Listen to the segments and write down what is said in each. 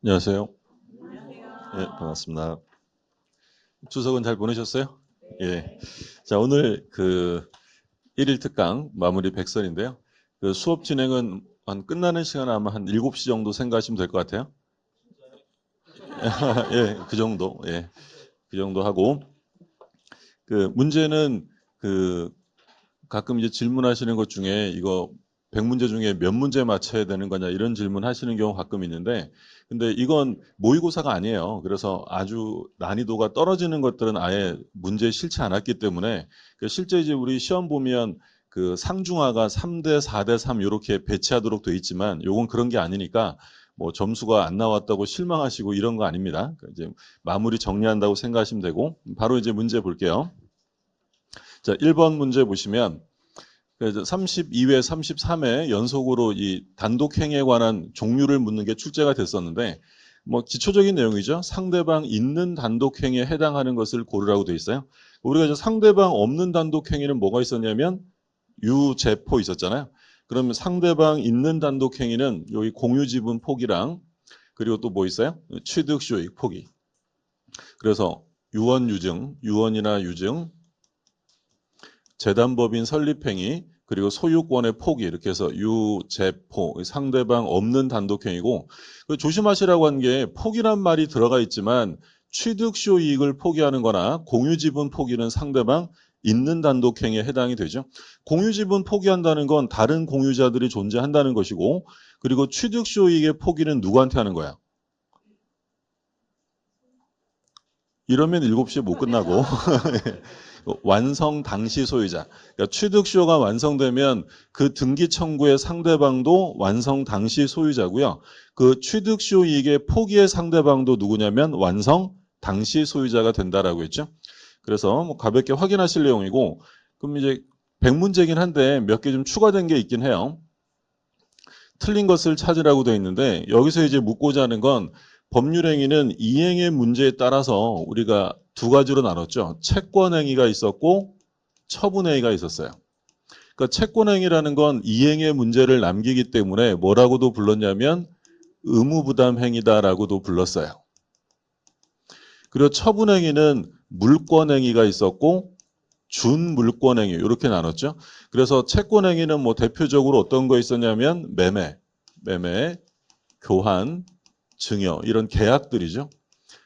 안녕하세요. 예, 반갑습니다. 추석은 잘 보내셨어요? 예. 자, 오늘 그 일일 특강 마무리 백설인데요. 그 수업 진행은 한 끝나는 시간 아마 한 7시 정도 생각하시면 될 것 같아요. 예, 그 정도. 예. 그 정도 하고 그 문제는 그 가끔 이제 질문하시는 것 중에 이거 100문제 중에 몇 문제 맞춰야 되는 거냐 이런 질문 하시는 경우 가끔 있는데 근데 이건 모의고사가 아니에요. 그래서 아주 난이도가 떨어지는 것들은 아예 문제에 실지 않았기 때문에 실제 이제 우리 시험 보면 그 상중하가 3대 4대 3 이렇게 배치하도록 돼 있지만 요건 그런 게 아니니까 뭐 점수가 안 나왔다고 실망하시고 이런 거 아닙니다. 이제 마무리 정리한다고 생각하시면 되고 바로 이제 문제 볼게요. 자, 1번 문제 보시면 32회, 33회 연속으로 이 단독행위에 관한 종류를 묻는 게 출제가 됐었는데 뭐 기초적인 내용이죠. 상대방 있는 단독행위에 해당하는 것을 고르라고 돼 있어요. 우리가 이제 상대방 없는 단독행위는 뭐가 있었냐면 유제포 있었잖아요. 그러면 상대방 있는 단독행위는 여기 공유지분 포기랑 그리고 또 뭐 있어요? 취득수익 포기. 그래서 유언유증, 유언이나 유증, 재단법인 설립행위 그리고 소유권의 포기 이렇게 해서 유제포 상대방 없는 단독행위고 조심하시라고 한 게 포기란 말이 들어가 있지만 취득시효 이익을 포기하는 거나 공유지분 포기는 상대방 있는 단독행위에 해당이 되죠. 공유지분 포기한다는 건 다른 공유자들이 존재한다는 것이고 그리고 취득시효 이익의 포기는 누구한테 하는 거야? 이러면 7시에 못 끝나고 완성 당시 소유자. 그러니까 취득시효가 완성되면 그 등기 청구의 상대방도 완성 당시 소유자고요. 그 취득시효 이익의 포기의 상대방도 누구냐면 완성 당시 소유자가 된다라고 했죠. 그래서 뭐 가볍게 확인하실 내용이고 그럼 이제 100문제긴 한데 몇 개 좀 추가된 게 있긴 해요. 틀린 것을 찾으라고 되어 있는데 여기서 이제 묻고자 하는 건 법률행위는 이행의 문제에 따라서 우리가 두 가지로 나눴죠. 채권행위가 있었고 처분행위가 있었어요. 그러니까 채권행위라는 건 이행의 문제를 남기기 때문에 뭐라고도 불렀냐면 의무부담행위다라고도 불렀어요. 그리고 처분행위는 물권행위가 있었고 준물권행위 이렇게 나눴죠. 그래서 채권행위는 뭐 대표적으로 어떤 거 있었냐면 매매, 교환, 증여 이런 계약들이죠.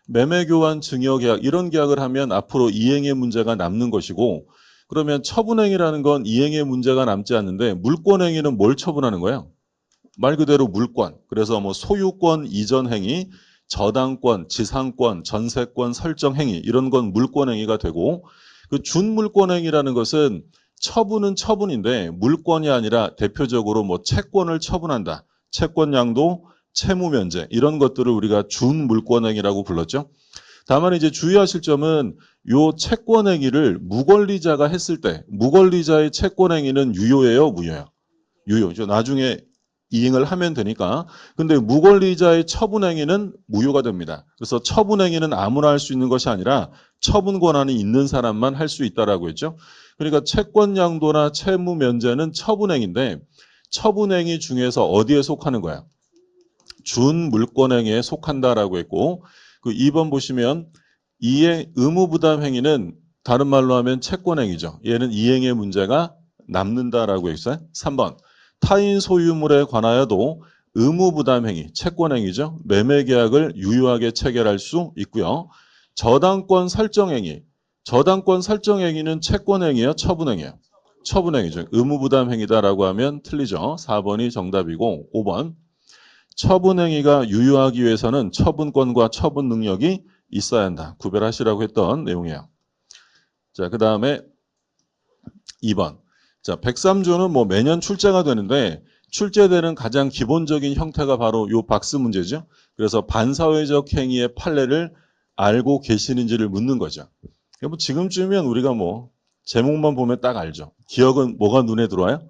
매매, 교환, 증여 계약 이런 계약을 하면 앞으로 이행의 문제가 남는 것이고 그러면 처분행위라는 건 이행의 문제가 남지 않는데 물권행위는 뭘 처분하는 거예요? 말 그대로 물권. 그래서 뭐 소유권 이전 행위, 저당권, 지상권, 전세권 설정 행위 이런 건 물권행위가 되고 그 준물권행위라는 것은 처분은 처분인데 물권이 아니라 대표적으로 뭐 채권을 처분한다. 채권양도 채무 면제 이런 것들을 우리가 준물권행위라고 불렀죠. 다만 이제 주의하실 점은 요 채권행위를 무권리자가 했을 때 무권리자의 채권행위는 유효예요, 무효예요? 유효죠. 나중에 이행을 하면 되니까. 근데 무권리자의 처분행위는 무효가 됩니다. 그래서 처분행위는 아무나 할 수 있는 것이 아니라 처분 권한이 있는 사람만 할 수 있다라고 했죠. 그러니까 채권 양도나 채무 면제는 처분행위인데 처분행위 중에서 어디에 속하는 거야? 준물권행위에 속한다라고 했고 그 2번 보시면 이행 의무부담 행위는 다른 말로 하면 채권행위죠. 얘는 이행의 문제가 남는다라고 했어요. 3번 타인 소유물에 관하여도 의무부담 행위, 채권행위죠. 매매계약을 유효하게 체결할 수 있고요. 저당권 설정행위, 저당권 설정행위는 채권행위예요, 처분행위예요? 처분행위죠. 의무부담 행위다라고 하면 틀리죠. 4번이 정답이고 5번 처분행위가 유효하기 위해서는 처분권과 처분 능력이 있어야 한다. 구별하시라고 했던 내용이에요. 자, 그 다음에 2번. 자, 103조는 뭐 매년 출제가 되는데 출제되는 가장 기본적인 형태가 바로 요 박스 문제죠. 그래서 반사회적 행위의 판례를 알고 계시는지를 묻는 거죠. 뭐 지금쯤이면 우리가 뭐 제목만 보면 딱 알죠. 기억은 뭐가 눈에 들어와요?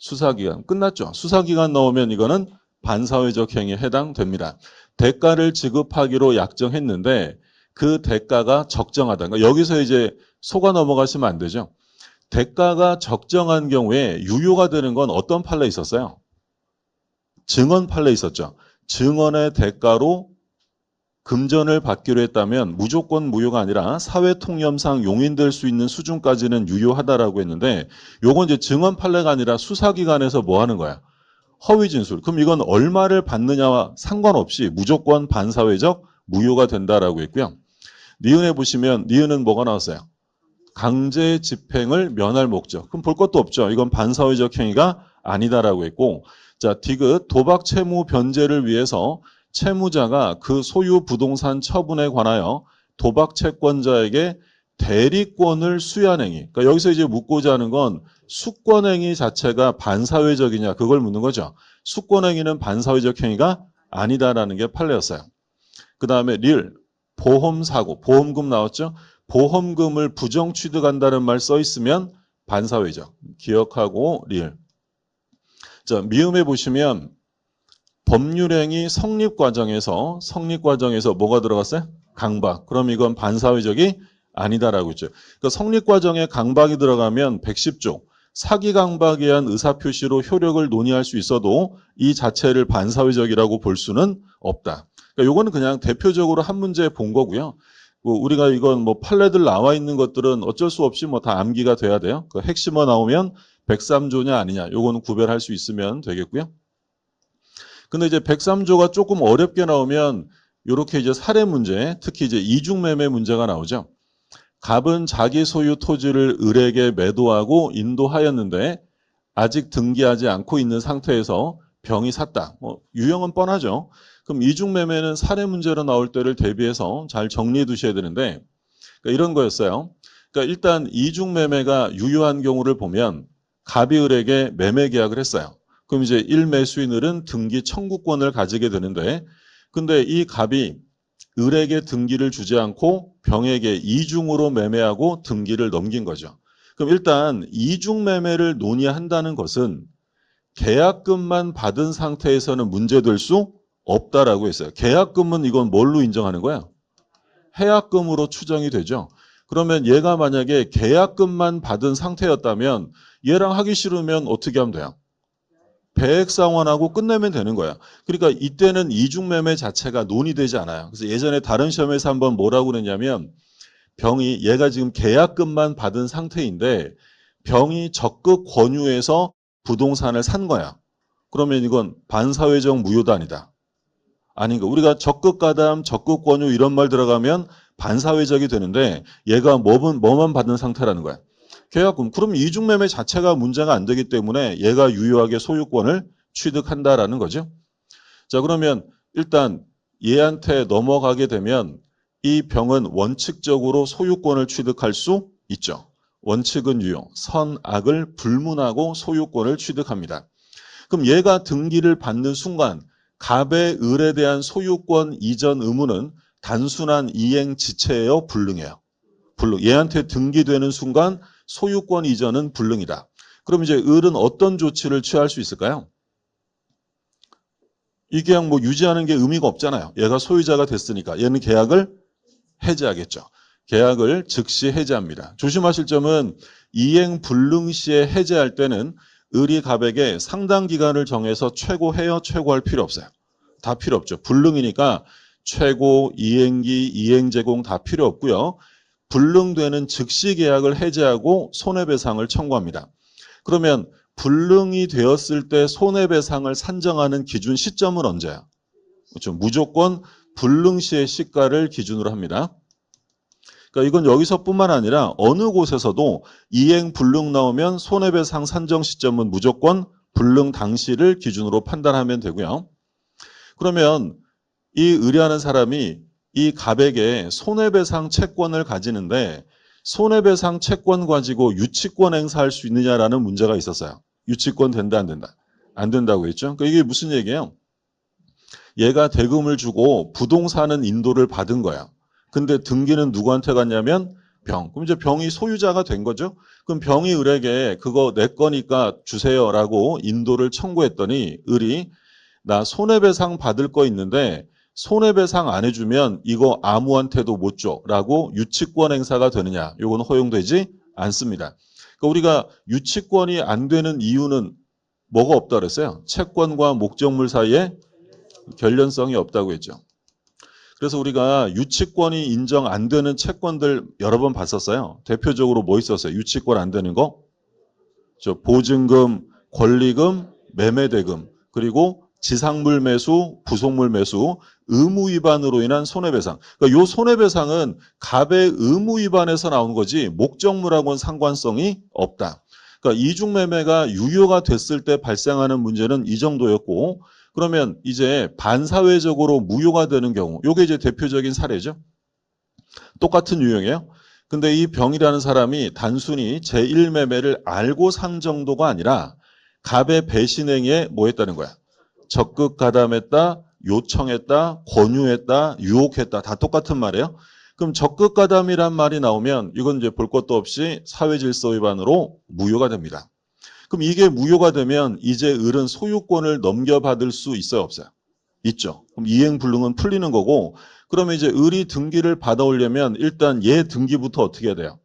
수사기간. 끝났죠. 수사기간 나오면 이거는 반사회적 행위에 해당됩니다. 대가를 지급하기로 약정했는데 그 대가가 적정하다. 그러니까 여기서 이제 속아 넘어가시면 안 되죠. 대가가 적정한 경우에 유효가 되는 건 어떤 판례 있었어요? 증언 판례 있었죠. 증언의 대가로 금전을 받기로 했다면 무조건 무효가 아니라 사회통념상 용인될 수 있는 수준까지는 유효하다라고 했는데 요건 이제 증언 판례가 아니라 수사기관에서 뭐 하는 거야? 허위 진술. 그럼 이건 얼마를 받느냐와 상관없이 무조건 반사회적 무효가 된다라고 했고요. 니은에 보시면 니은은 뭐가 나왔어요? 강제 집행을 면할 목적. 그럼 볼 것도 없죠. 이건 반사회적 행위가 아니다라고 했고, 자, 디귿 도박 채무 변제를 위해서 채무자가 그 소유 부동산 처분에 관하여 도박 채권자에게 대리권을 수여한 행위. 그러니까 여기서 이제 묻고자 하는 건 수권행위 자체가 반사회적이냐 그걸 묻는 거죠. 수권행위는 반사회적 행위가 아니다라는 게 판례였어요. 그 다음에 릴 보험사고 보험금 나왔죠. 보험금을 부정 취득한다는 말 써 있으면 반사회적. 기억하고 릴. 자, 미음에 보시면 법률행위 성립 과정에서 뭐가 들어갔어요? 강박. 그럼 이건 반사회적이 아니다라고 했죠. 그러니까 성립 과정에 강박이 들어가면 110조 사기 강박에 의한 의사표시로 효력을 논의할 수 있어도 이 자체를 반사회적이라고 볼 수는 없다. 그러니까 요거는 그냥 대표적으로 한 문제 본 거고요. 우리가 이건 뭐 판례들 나와 있는 것들은 어쩔 수 없이 뭐 다 암기가 돼야 돼요. 그 핵심어 나오면 103조냐 아니냐 요거는 구별할 수 있으면 되겠고요. 근데 이제 103조가 조금 어렵게 나오면 이렇게 이제 사례 문제, 특히 이제 이중매매 문제가 나오죠. 갑은 자기 소유 토지를 을에게 매도하고 인도하였는데 아직 등기하지 않고 있는 상태에서 병이 샀다. 유형은 뻔하죠. 그럼 이중매매는 사례 문제로 나올 때를 대비해서 잘 정리해 두셔야 되는데 그러니까 이런 거였어요. 그러니까 일단 이중매매가 유효한 경우를 보면 갑이 을에게 매매 계약을 했어요. 그럼 이제 1매수인 을은 등기 청구권을 가지게 되는데 근데 이 갑이 을에게 등기를 주지 않고 병에게 이중으로 매매하고 등기를 넘긴 거죠. 그럼 일단 이중매매를 논의한다는 것은 계약금만 받은 상태에서는 문제될 수 없다라고 했어요. 계약금은 이건 뭘로 인정하는 거야? 해약금으로 추정이 되죠. 그러면 얘가 만약에 계약금만 받은 상태였다면 얘랑 하기 싫으면 어떻게 하면 돼요? 배액상환하고 끝내면 되는 거야. 그러니까 이때는 이중매매 자체가 논의되지 않아요. 그래서 예전에 다른 시험에서 한번 뭐라고 그랬냐면 병이 얘가 지금 계약금만 받은 상태인데 병이 적극 권유해서 부동산을 산 거야. 그러면 이건 반사회적 무효도 아니다. 아닌가. 우리가 적극 가담, 적극 권유 이런 말 들어가면 반사회적이 되는데 얘가 뭐만 받은 상태라는 거야. 계약금. 그럼 이중매매 자체가 문제가 안 되기 때문에 얘가 유효하게 소유권을 취득한다라는 거죠. 자, 그러면 일단 얘한테 넘어가게 되면 이 병은 원칙적으로 소유권을 취득할 수 있죠. 원칙은 유효. 선, 악을 불문하고 소유권을 취득합니다. 그럼 얘가 등기를 받는 순간 갑의 을에 대한 소유권 이전 의무는 단순한 이행 지체예요, 불능이에요. 불능. 얘한테 등기되는 순간 소유권 이전은 불능이다. 그럼 이제 을은 어떤 조치를 취할 수 있을까요? 이 계약 뭐 유지하는 게 의미가 없잖아요. 얘가 소유자가 됐으니까 얘는 계약을 해지하겠죠. 계약을 즉시 해지합니다. 조심하실 점은 이행 불능 시에 해지할 때는 을이 갑에게 상당 기간을 정해서 최고해요, 최고할 필요 없어요. 다 필요 없죠. 불능이니까 최고, 이행기, 이행제공 다 필요 없고요. 불능되는 즉시 계약을 해지하고 손해배상을 청구합니다. 그러면 불능이 되었을 때 손해배상을 산정하는 기준 시점은 언제야? 그렇죠. 무조건 불능 시의 시가를 기준으로 합니다. 그러니까 이건 여기서뿐만 아니라 어느 곳에서도 이행 불능 나오면 손해배상 산정 시점은 무조건 불능 당시를 기준으로 판단하면 되고요. 그러면 이 의뢰하는 사람이 이 갑에게 손해배상 채권을 가지는데 손해배상 채권 가지고 유치권 행사할 수 있느냐라는 문제가 있었어요. 유치권 된다 안 된다? 안 된다고 했죠. 그러니까 이게 무슨 얘기예요? 얘가 대금을 주고 부동산은 인도를 받은 거야. 근데 등기는 누구한테 갔냐면 병. 그럼 이제 병이 소유자가 된 거죠. 그럼 병이 을에게 그거 내 거니까 주세요라고 인도를 청구했더니 을이 나 손해배상 받을 거 있는데 손해배상 안 해주면 이거 아무한테도 못 줘라고 유치권 행사가 되느냐. 이건 허용되지 않습니다. 그러니까 우리가 유치권이 안 되는 이유는 뭐가 없다 그랬어요? 채권과 목적물 사이에 결련성이 없다고 했죠. 그래서 우리가 유치권이 인정 안 되는 채권들 여러 번 봤었어요. 대표적으로 뭐 있었어요? 유치권 안 되는 거? 보증금, 권리금, 매매대금, 그리고 지상물 매수, 부속물 매수, 의무 위반으로 인한 손해배상. 그러니까 이 손해배상은 갑의 의무 위반에서 나온 거지 목적물하고는 상관성이 없다. 그러니까 이중매매가 유효가 됐을 때 발생하는 문제는 이 정도였고, 그러면 이제 반사회적으로 무효가 되는 경우, 이게 이제 대표적인 사례죠. 똑같은 유형이에요. 근데 이 병이라는 사람이 단순히 제1매매를 알고 산 정도가 아니라 갑의 배신행위에 뭐 했다는 거야? 적극 가담했다, 요청했다, 권유했다, 유혹했다. 다 똑같은 말이에요. 그럼 적극 가담이란 말이 나오면 이건 이제 볼 것도 없이 사회질서 위반으로 무효가 됩니다. 그럼 이게 무효가 되면 이제 을은 소유권을 넘겨받을 수 있어요, 없어요? 있죠. 그럼 이행불능은 풀리는 거고, 그러면 이제 을이 등기를 받아오려면 일단 얘 등기부터 어떻게 해야 돼요?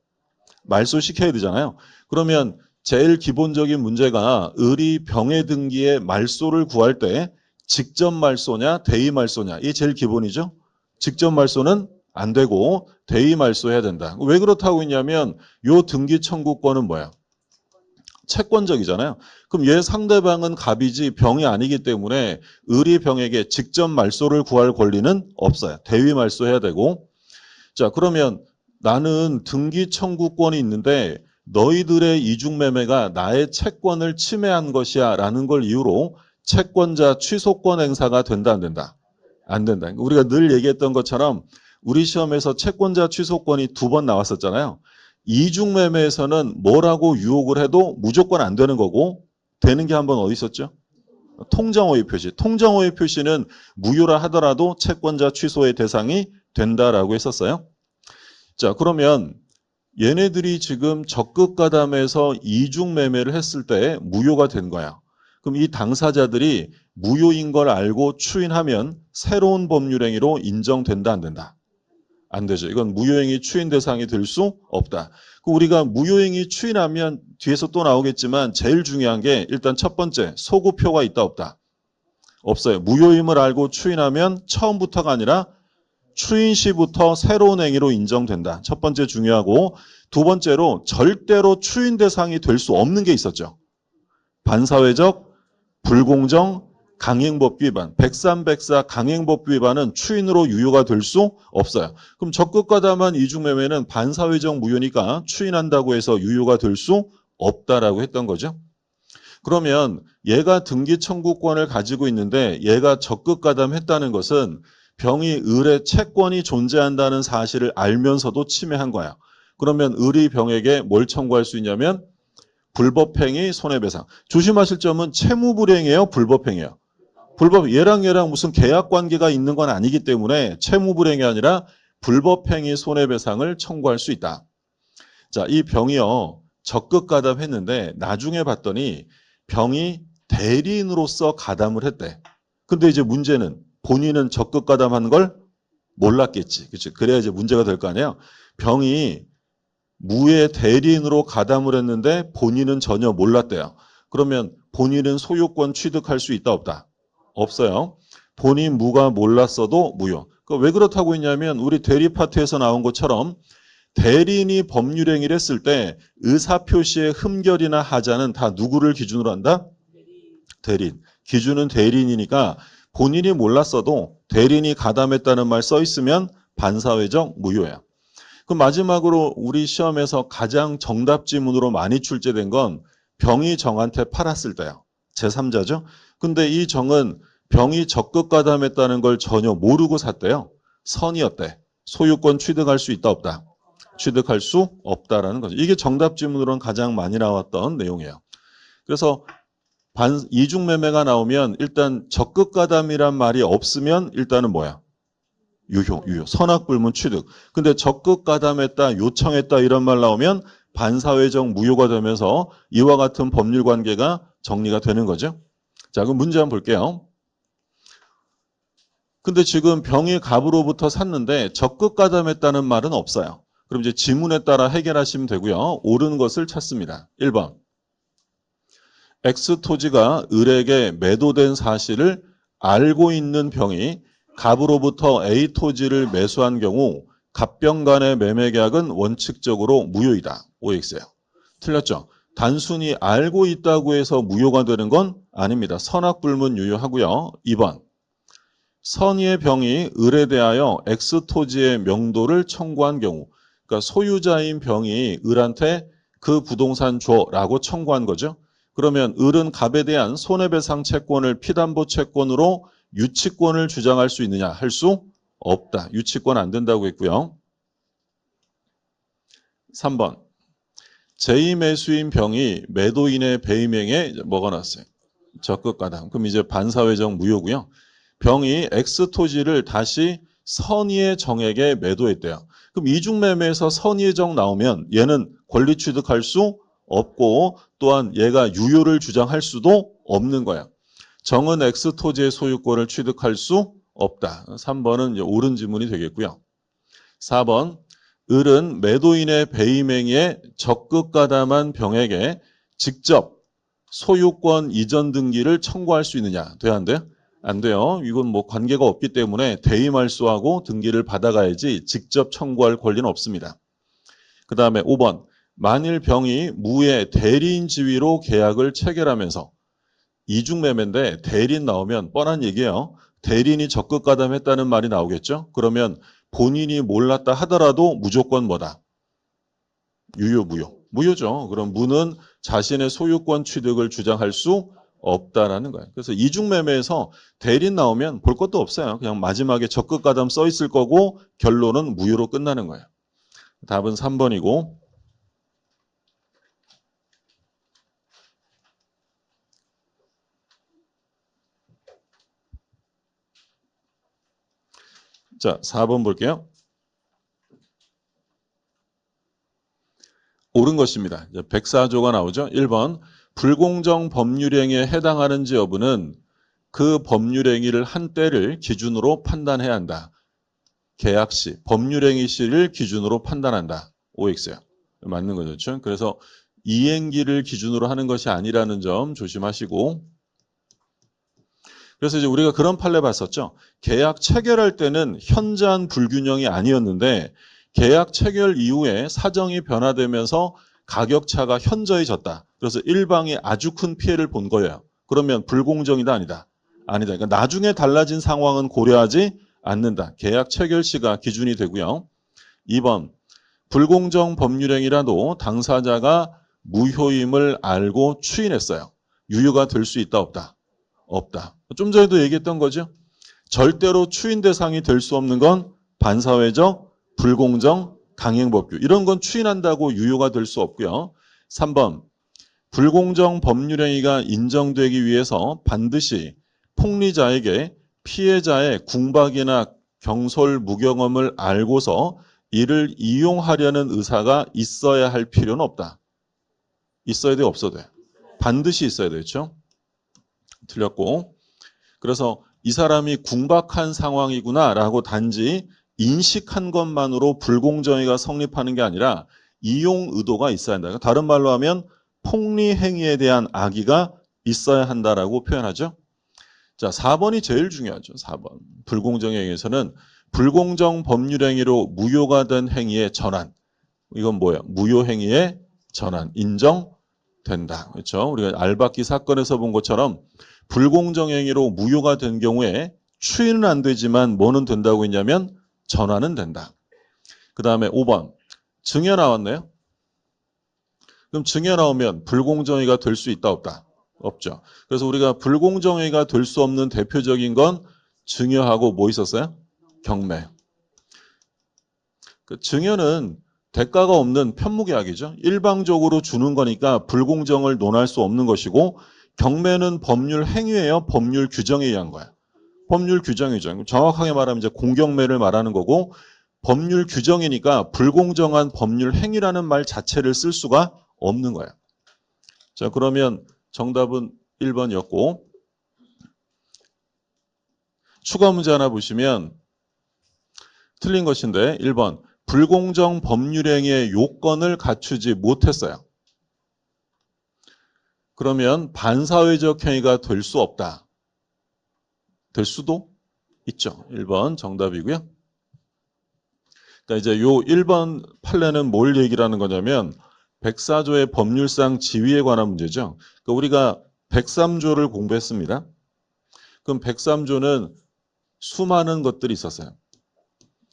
말소시켜야 되잖아요. 그러면 제일 기본적인 문제가 을이 병의 등기에 말소를 구할 때 직접 말소냐 대의 말소냐, 이게 제일 기본이죠. 직접 말소는 안 되고 대의 말소해야 된다. 왜 그렇다고 했냐면 요 등기 청구권은 뭐야? 채권적이잖아요. 그럼 얘 상대방은 갑이지 병이 아니기 때문에 을이 병에게 직접 말소를 구할 권리는 없어요. 대의 말소해야 되고. 자, 그러면 나는 등기 청구권이 있는데 너희들의 이중매매가 나의 채권을 침해한 것이야 라는 걸 이유로 채권자 취소권 행사가 된다, 안 된다? 안 된다. 우리가 늘 얘기했던 것처럼 우리 시험에서 채권자 취소권이 2번 나왔었잖아요. 이중매매에서는 뭐라고 유혹을 해도 무조건 안 되는 거고, 되는 게 한 번 어디 있었죠? 통정호의 표시. 통정호의 표시는 무효라 하더라도 채권자 취소의 대상이 된다라고 했었어요. 자, 그러면 얘네들이 지금 적극 가담해서 이중매매를 했을 때 무효가 된 거야. 그럼 이 당사자들이 무효인 걸 알고 추인하면 새로운 법률행위로 인정된다, 안 된다? 안 되죠. 이건 무효행위 추인 대상이 될 수 없다. 우리가 무효행위 추인하면 뒤에서 또 나오겠지만 제일 중요한 게 일단 첫 번째, 소구표가 있다, 없다? 없어요. 무효임을 알고 추인하면 처음부터가 아니라 추인 시부터 새로운 행위로 인정된다. 첫 번째 중요하고, 두 번째로 절대로 추인 대상이 될 수 없는 게 있었죠. 반사회적, 불공정, 강행법 위반, 백삼백사 강행법 위반은 추인으로 유효가 될 수 없어요. 그럼 적극 가담한 이중매매는 반사회적 무효니까 추인한다고 해서 유효가 될 수 없다라고 했던 거죠. 그러면 얘가 등기 청구권을 가지고 있는데 얘가 적극 가담했다는 것은 병이 을의 채권이 존재한다는 사실을 알면서도 침해한 거야. 그러면 을이 병에게 뭘 청구할 수 있냐면 불법행위 손해배상. 조심하실 점은 채무불이행이에요, 불법행위예요? 얘랑 무슨 계약관계가 있는 건 아니기 때문에 채무불이행이 아니라 불법행위 손해배상을 청구할 수 있다. 자, 이 병이요, 적극 가담했는데 나중에 봤더니 병이 대리인으로서 가담을 했대. 근데 이제 문제는 본인은 적극 가담한 걸 몰랐겠지. 그렇죠? 그래야 이제 문제가 될 거 아니에요. 병이 무의 대리인으로 가담을 했는데 본인은 전혀 몰랐대요. 그러면 본인은 소유권 취득할 수 있다, 없다? 없어요. 본인 무가 몰랐어도 무효. 왜 그렇다고 했냐면 우리 대리파트에서 나온 것처럼 대리인이 법률행위를 했을 때 의사표시의 흠결이나 하자는 다 누구를 기준으로 한다? 대리인. 기준은 대리인이니까 본인이 몰랐어도 대리인이 가담했다는 말 써 있으면 반사회적 무효예요. 그럼 마지막으로 우리 시험에서 가장 정답 지문으로 많이 출제된 건 병이 정한테 팔았을 때요. 제3자죠. 근데 이 정은 병이 적극 가담했다는 걸 전혀 모르고 샀대요. 선이었대. 소유권 취득할 수 있다, 없다? 취득할 수 없다라는 거죠. 이게 정답 지문으로는 가장 많이 나왔던 내용이에요. 그래서 이중매매가 나오면 일단 적극 가담이란 말이 없으면 일단은 뭐야? 유효. 선악불문 취득. 근데 적극 가담했다, 요청했다 이런 말 나오면 반사회적 무효가 되면서 이와 같은 법률 관계가 정리가 되는 거죠. 자, 그럼 문제 한번 볼게요. 근데 지금 병이 갑으로부터 샀는데 적극 가담했다는 말은 없어요. 그럼 이제 지문에 따라 해결하시면 되고요. 옳은 것을 찾습니다. 1번. X 토지가 을에게 매도된 사실을 알고 있는 병이 갑으로부터 A 토지를 매수한 경우 갑병 간의 매매 계약은 원칙적으로 무효이다. OX예요. 틀렸죠? 단순히 알고 있다고 해서 무효가 되는 건 아닙니다. 선악불문 유효하고요. 2번. 선의의 병이 을에 대하여 X 토지의 명도를 청구한 경우, 그러니까 소유자인 병이 을한테 그 부동산 줘라고 청구한 거죠. 그러면 을은 갑에 대한 손해배상 채권을 피담보 채권으로 유치권을 주장할 수 있느냐? 할 수 없다. 유치권 안 된다고 했고요. 3번. 제2매수인 병이 매도인의 배임행에 뭐가 났어요? 적극가담. 그럼 이제 반사회적 무효고요. 병이 X 토지를 다시 선의의 정에게 매도했대요. 그럼 이중매매에서 선의의 정 나오면 얘는 권리 취득할 수 없고 또한 얘가 유효를 주장할 수도 없는 거야. 정은 X 토지의 소유권을 취득할 수 없다. 3번은 이제 옳은 지문이 되겠고요. 4번. 을은 매도인의 배임행위에 적극가담한 병에게 직접 소유권 이전 등기를 청구할 수 있느냐? 돼야 안 돼요? 안 돼요. 이건 뭐 관계가 없기 때문에 대의말소하고 등기를 받아가야지 직접 청구할 권리는 없습니다. 그 다음에 5번. 만일 병이 무의 대리인 지위로 계약을 체결하면서 이중매매인데 대리인 나오면 뻔한 얘기예요. 대리인이 적극가담했다는 말이 나오겠죠. 그러면 본인이 몰랐다 하더라도 무조건 뭐다? 유효, 무효. 무효죠. 그럼 무는 자신의 소유권 취득을 주장할 수 없다라는 거예요. 그래서 이중매매에서 대리인 나오면 볼 것도 없어요. 그냥 마지막에 적극가담 써 있을 거고 결론은 무효로 끝나는 거예요. 답은 3번이고 자, 4번 볼게요. 옳은 것입니다. 104조가 나오죠. 1번. 불공정 법률행위에 해당하는지 여부는 그 법률행위를 한 때를 기준으로 판단해야 한다. 계약 시, 법률행위 시를 기준으로 판단한다. OX예요. 맞는 거죠. 그렇죠? 그래서 이행기를 기준으로 하는 것이 아니라는 점 조심하시고 그래서 이제 우리가 그런 판례 봤었죠. 계약 체결할 때는 현저한 불균형이 아니었는데 계약 체결 이후에 사정이 변화되면서 가격차가 현저해졌다. 그래서 일방이 아주 큰 피해를 본 거예요. 그러면 불공정이다 아니다? 아니다. 그러니까 나중에 달라진 상황은 고려하지 않는다. 계약 체결 시가 기준이 되고요. 2번. 불공정 법률행위라도 당사자가 무효임을 알고 추인했어요. 유효가 될 수 있다 없다? 없다. 좀 전에도 얘기했던 거죠. 절대로 추인 대상이 될 수 없는 건 반사회적, 불공정, 강행법규. 이런 건 추인한다고 유효가 될 수 없고요. 3번. 불공정 법률행위가 인정되기 위해서 반드시 폭리자에게 피해자의 궁박이나 경솔 무경험을 알고서 이를 이용하려는 의사가 있어야 할 필요는 없다. 있어야 돼, 없어도 돼? 반드시 있어야 되죠. 틀렸고. 그래서 이 사람이 궁박한 상황이구나라고 단지 인식한 것만으로 불공정위가 성립하는 게 아니라 이용 의도가 있어야 한다. 다른 말로 하면 폭리 행위에 대한 악의가 있어야 한다라고 표현하죠. 자, 4번이 제일 중요하죠. 4번. 불공정 행위에서는 불공정 법률 행위로 무효가 된 행위의 전환. 이건 뭐예요? 무효 행위의 전환. 인정된다. 그렇죠? 우리가 알박기 사건에서 본 것처럼 불공정 행위로 무효가 된 경우에 추인은 안 되지만 뭐는 된다고 했냐면 전환은 된다. 그 다음에 5번. 증여 나왔네요. 그럼 증여 나오면 불공정위가 될 수 있다 없다? 없죠. 그래서 우리가 불공정위가 될 수 없는 대표적인 건 증여하고 뭐 있었어요? 경매. 그 증여는 대가가 없는 편무계약이죠. 일방적으로 주는 거니까 불공정을 논할 수 없는 것이고 경매는 법률 행위예요. 법률 규정에 의한 거야. 법률 규정이죠. 정확하게 말하면 이제 공경매를 말하는 거고 법률 규정이니까 불공정한 법률 행위라는 말 자체를 쓸 수가 없는 거야. 자, 그러면 정답은 1번이었고 추가 문제 하나 보시면 틀린 것인데 1번 불공정 법률행위의 요건을 갖추지 못했어요. 그러면 반사회적 행위가 될 수 없다. 될 수도 있죠. 1번 정답이고요. 그러니까 이제 요 1번 판례는 뭘 얘기를 하는 거냐면 104조의 법률상 지위에 관한 문제죠. 그러니까 우리가 103조를 공부했습니다. 그럼 103조는 수많은 것들이 있었어요.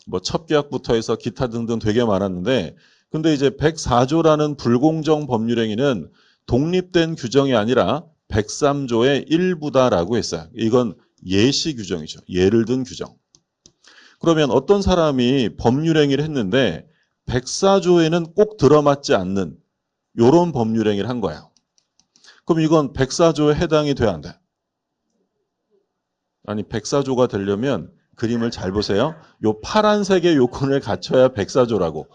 뭐 첩계약부터 해서 기타 등등 되게 많았는데 근데 이제 104조라는 불공정 법률행위는 독립된 규정이 아니라 103조의 일부다라고 했어요. 이건 예시 규정이죠. 예를 든 규정. 그러면 어떤 사람이 법률행위를 했는데 104조에는 꼭 들어맞지 않는 이런 법률행위를 한 거예요. 그럼 이건 104조에 해당이 돼야 안 돼? 아니 104조가 되려면 그림을 잘 보세요. 요 파란색의 요건을 갖춰야 104조라고.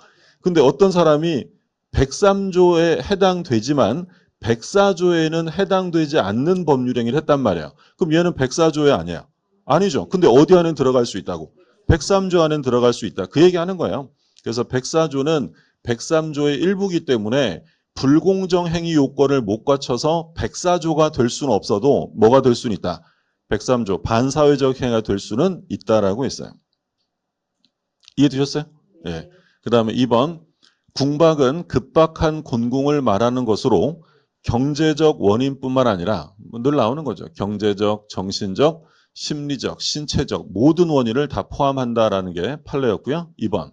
근데 어떤 사람이 103조에 해당되지만 104조에는 해당되지 않는 법률행위를 했단 말이에요. 그럼 얘는 104조에 아니야. 아니죠. 근데 어디 안에 들어갈 수 있다고? 103조 안에 들어갈 수 있다. 그 얘기하는 거예요. 그래서 104조는 103조의 일부이기 때문에 불공정 행위 요건을 못 갖춰서 104조가 될 수는 없어도 뭐가 될 수는 있다. 103조 반사회적 행위가 될 수는 있다라고 했어요. 이해되셨어요? 예. 그 다음에 2번 궁박은 급박한 곤궁을 말하는 것으로 경제적 원인뿐만 아니라 늘 나오는 거죠. 경제적, 정신적, 심리적, 신체적 모든 원인을 다 포함한다라는 게 판례였고요. 2번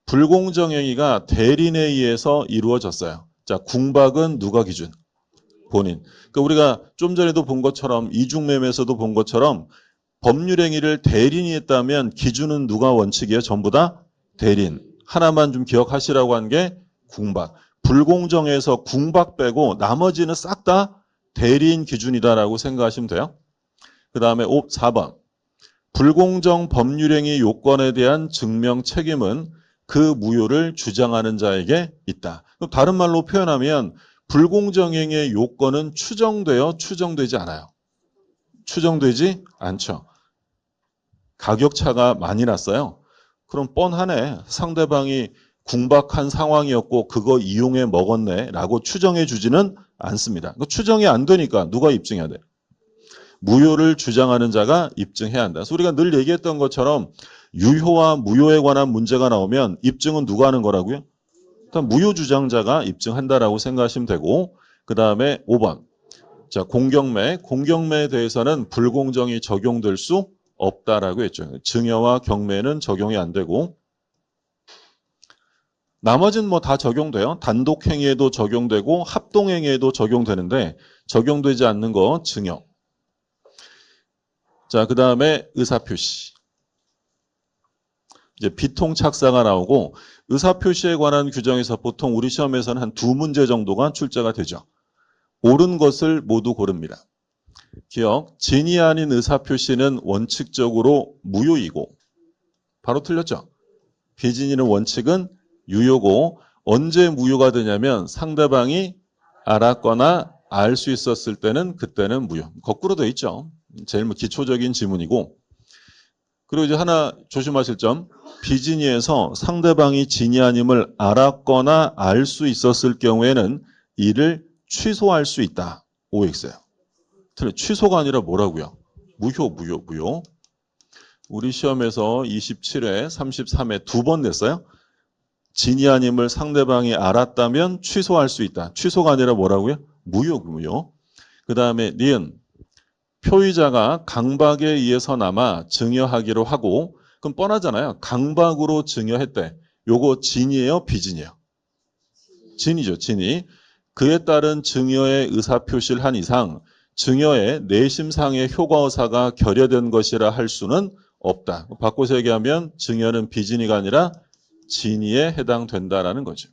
불공정 행위가 대리인에 의해서 이루어졌어요. 자, 궁박은 누가 기준? 본인. 그러니까 우리가 좀 전에도 본 것처럼 이중매매에서도 본 것처럼 법률행위를 대리인이 했다면 기준은 누가 원칙이에요? 전부 다 대리인. 하나만 좀 기억하시라고 한 게 궁박. 불공정에서 궁박 빼고 나머지는 싹 다 대리인 기준이다라고 생각하시면 돼요. 그 다음에 4번. 불공정 법률행위 요건에 대한 증명 책임은 그 무효를 주장하는 자에게 있다. 다른 말로 표현하면 불공정행위의 요건은 추정돼요? 추정되지 않아요? 추정되지 않죠. 가격차가 많이 났어요. 그럼 뻔하네. 상대방이 궁박한 상황이었고 그거 이용해 먹었네 라고 추정해 주지는 않습니다. 추정이 안 되니까 누가 입증해야 돼? 무효를 주장하는 자가 입증해야 한다. 그래서 우리가 늘 얘기했던 것처럼 유효와 무효에 관한 문제가 나오면 입증은 누가 하는 거라고요? 일단 무효 주장자가 입증한다라고 생각하시면 되고 그 다음에 5번. 자, 공경매에 대해서는 불공정이 적용될 수 없다라고 했죠. 증여와 경매는 적용이 안 되고 나머지는 뭐 다 적용돼요. 단독행위에도 적용되고 합동행위에도 적용되는데 적용되지 않는 거 증여. 자, 그 다음에 의사표시. 이제 비통착사가 나오고 의사표시에 관한 규정에서 보통 우리 시험에서는 한 2문제 정도가 출제가 되죠. 옳은 것을 모두 고릅니다. 기억, 진이 아닌 의사표시는 원칙적으로 무효이고 바로 틀렸죠. 비진이는 원칙은 유효고 언제 무효가 되냐면 상대방이 알았거나 알 수 있었을 때는 그때는 무효. 거꾸로 돼 있죠. 제일 기초적인 지문이고 그리고 이제 하나 조심하실 점 비진이에서 상대방이 진이 아님을 알았거나 알 수 있었을 경우에는 이를 취소할 수 있다. OX예요. 취소가 아니라 뭐라고요? 무효. 우리 시험에서 27회, 33회 2번 냈어요. 진이 아님을 상대방이 알았다면 취소할 수 있다. 취소가 아니라 뭐라고요? 무효. 그 다음에 니은. 표의자가 강박에 의해서나마 증여하기로 하고 그럼 뻔하잖아요. 강박으로 증여했대. 요거 진이에요? 비진이에요? 진이죠. 진이. 그에 따른 증여의 의사표시를 한 이상 증여의 내심상의 효과의사가 결여된 것이라 할 수는 없다. 바꿔서 얘기하면 증여는 비진이가 아니라 진이에 해당된다라는 거죠.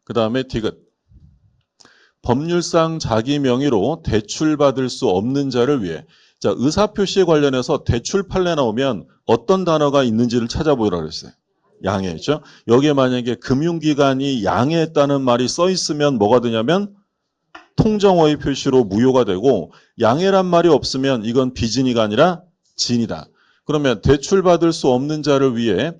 그 다음에 디귿. 법률상 자기 명의로 대출받을 수 없는 자를 위해 자 의사표시에 관련해서 대출 판례 나오면 어떤 단어가 있는지를 찾아보라고 그랬어요. 양해했죠. 여기에 만약에 금융기관이 양해했다는 말이 써 있으면 뭐가 되냐면 통정어의 표시로 무효가 되고 양해란 말이 없으면 이건 비진이가 아니라 진이다. 그러면 대출받을 수 없는 자를 위해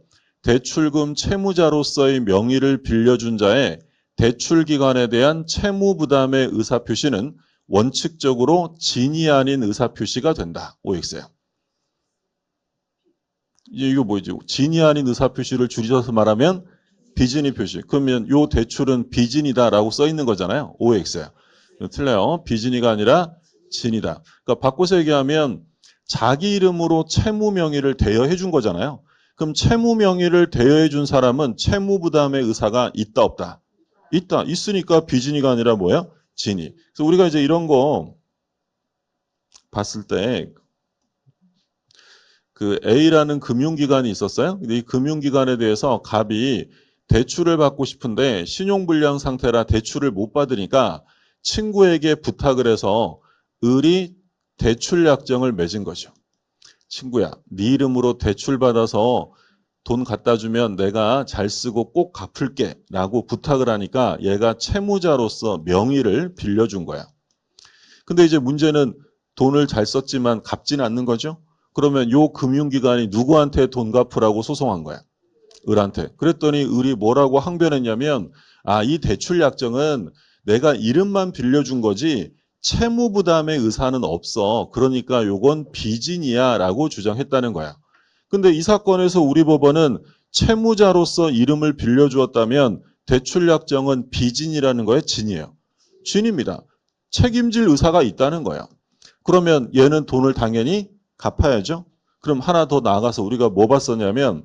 대출금 채무자로서의 명의를 빌려준 자의 대출기관에 대한 채무부담의 의사표시는 원칙적으로 진이 아닌 의사표시가 된다. OX예요. 이거 뭐지? 진이 아닌 의사표시를 줄여서 말하면 비진이 표시. 그러면 요 대출은 비진이다라고 써 있는 거잖아요. OX예요. 틀려요. 비진이가 아니라 진이다. 그러니까 바꿔서 얘기하면 자기 이름으로 채무 명의를 대여해 준 거잖아요. 그럼 채무 명의를 대여해 준 사람은 채무 부담의 의사가 있다 없다? 있다. 있으니까 비진이가 아니라 뭐야? 진이. 그래서 우리가 이제 이런 거 봤을 때 그 A라는 금융기관이 있었어요. 근데 이 금융기관에 대해서 갑이 대출을 받고 싶은데 신용불량 상태라 대출을 못 받으니까 친구에게 부탁을 해서 을이 대출 약정을 맺은 거죠. 친구야, 네 이름으로 대출 받아서 돈 갖다 주면 내가 잘 쓰고 꼭 갚을게 라고 부탁을 하니까 얘가 채무자로서 명의를 빌려준 거야. 근데 이제 문제는 돈을 잘 썼지만 갚지는 않는 거죠. 그러면 요 금융기관이 누구한테 돈 갚으라고 소송한 거야? 을한테. 그랬더니 을이 뭐라고 항변했냐면 이 대출 약정은 내가 이름만 빌려준 거지 채무 부담의 의사는 없어. 그러니까 요건 비진이야 라고 주장했다는 거야. 근데 이 사건에서 우리 법원은 채무자로서 이름을 빌려주었다면 대출 약정은 비진이라는 거에 진이에요. 진입니다. 책임질 의사가 있다는 거예요. 그러면 얘는 돈을 당연히 갚아야죠. 그럼 하나 더 나아가서 우리가 뭐 봤었냐면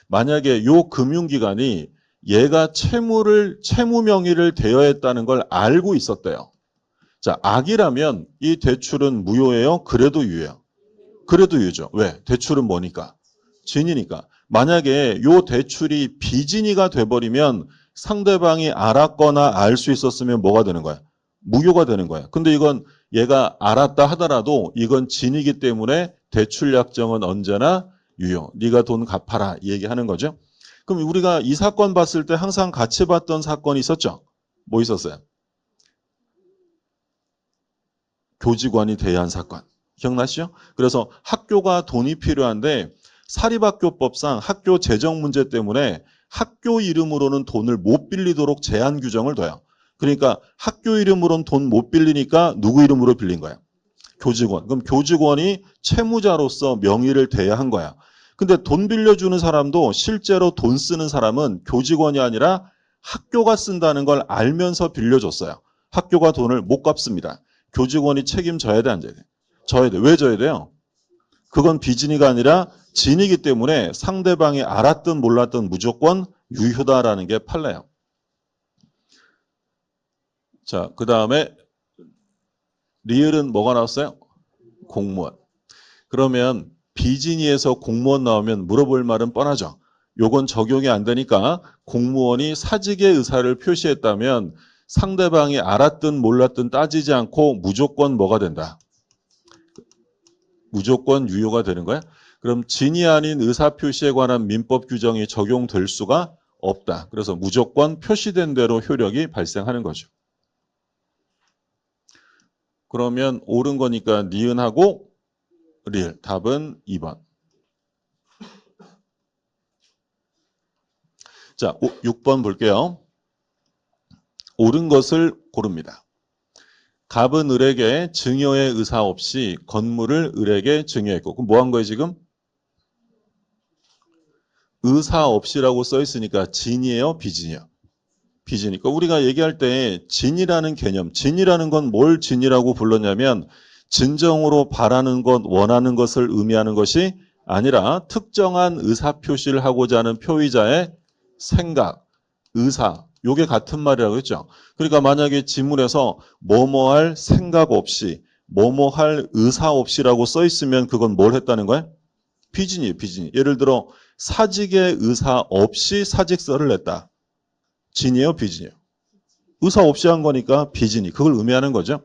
만약에 요 금융기관이 얘가 채무 명의를 대여했다는 걸 알고 있었대요. 자, 악이라면 이 대출은 무효예요? 그래도 유예요? 그래도 유죠. 왜? 대출은 뭐니까? 진이니까. 만약에 요 대출이 비진이가 돼버리면 상대방이 알았거나 알 수 있었으면 뭐가 되는 거야? 무효가 되는 거야. 근데 이건 얘가 알았다 하더라도 이건 진이기 때문에 대출 약정은 언제나 유효. 네가 돈 갚아라 이 얘기하는 거죠. 그럼 우리가 이 사건 봤을 때 항상 같이 봤던 사건이 있었죠. 뭐 있었어요? 교직원이 대여한 사건. 기억나시죠? 그래서 학교가 돈이 필요한데 사립학교법상 학교 재정 문제 때문에 학교 이름으로는 돈을 못 빌리도록 제한 규정을 둬요. 그러니까 학교 이름으로는 돈 못 빌리니까 누구 이름으로 빌린 거야? 교직원. 그럼 교직원이 채무자로서 명의를 대여한 거야. 근데 돈 빌려주는 사람도 실제로 돈 쓰는 사람은 교직원이 아니라 학교가 쓴다는 걸 알면서 빌려줬어요. 학교가 돈을 못 갚습니다. 교직원이 책임져야 돼, 안 져야 돼? 져야 돼. 왜 져야 돼요? 그건 비진이가 아니라 진이기 때문에 상대방이 알았든 몰랐든 무조건 유효다라는 게 판례예요. 자, 그 다음에 리을은 뭐가 나왔어요? 공무원. 그러면 비진이에서 공무원 나오면 물어볼 말은 뻔하죠. 요건 적용이 안 되니까 공무원이 사직의 의사를 표시했다면 상대방이 알았든 몰랐든 따지지 않고 무조건 뭐가 된다? 무조건 유효가 되는 거야? 그럼 진이 아닌 의사표시에 관한 민법 규정이 적용될 수가 없다. 그래서 무조건 표시된 대로 효력이 발생하는 거죠. 그러면 옳은 거니까 니은하고 리을. 답은 2번. 자, 6번 볼게요. 옳은 것을 고릅니다. 갑은 을에게 증여의 의사 없이 건물을 을에게 증여했고. 그럼 뭐 한 거예요 지금? 의사 없이라고 써 있으니까 진이에요? 비진이에요? 비진이니까 우리가 얘기할 때 진이라는 개념, 진이라는 건 뭘 진이라고 불렀냐면 진정으로 바라는 것, 원하는 것을 의미하는 것이 아니라 특정한 의사표시를 하고자 하는 표의자의 생각, 의사, 요게 같은 말이라고 했죠. 그러니까 만약에 지문에서 뭐뭐 할 생각 없이, 뭐뭐 할 의사 없이라고 써 있으면 그건 뭘 했다는 거야? 비진이에요, 비진이. 예를 들어 사직의 의사 없이 사직서를 냈다. 진이에요, 비진이에요? 의사 없이 한 거니까 비진이. 그걸 의미하는 거죠.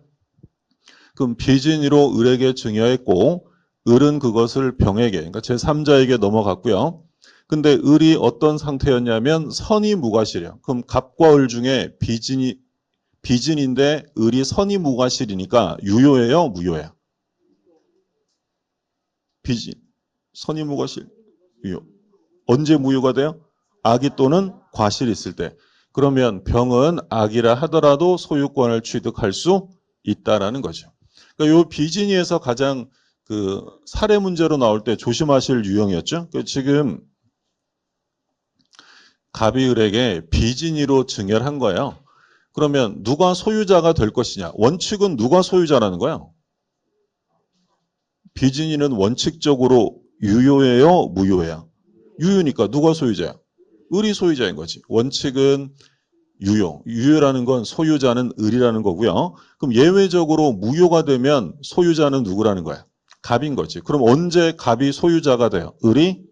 그럼 비진이로 을에게 증여했고 을은 그것을 병에게, 그러니까 제3자에게 넘어갔고요. 근데 을이 어떤 상태였냐면 선이 무과실이에요. 그럼 갑과 을 중에 비진인데 을이 선이 무과실이니까 유효예요, 무효예요? 비진, 선이 무과실, 유효. 언제 무효가 돼요? 악의 또는 과실이 있을 때. 그러면 병은 악이라 하더라도 소유권을 취득할 수 있다라는 거죠. 그러니까 요 비진이에서 가장 그 사례 문제로 나올 때 조심하실 유형이었죠. 지금 갑이 을에게 비진이로 증여한 거예요. 그러면 누가 소유자가 될 것이냐? 원칙은 누가 소유자라는 거예요? 비진이는 원칙적으로 유효예요? 무효예요? 유효니까 누가 소유자야? 을이 소유자인 거지. 원칙은 유효. 유효라는 건 소유자는 을이라는 거고요. 그럼 예외적으로 무효가 되면 소유자는 누구라는 거야? 갑인 거지. 그럼 언제 갑이 소유자가 돼요? 을이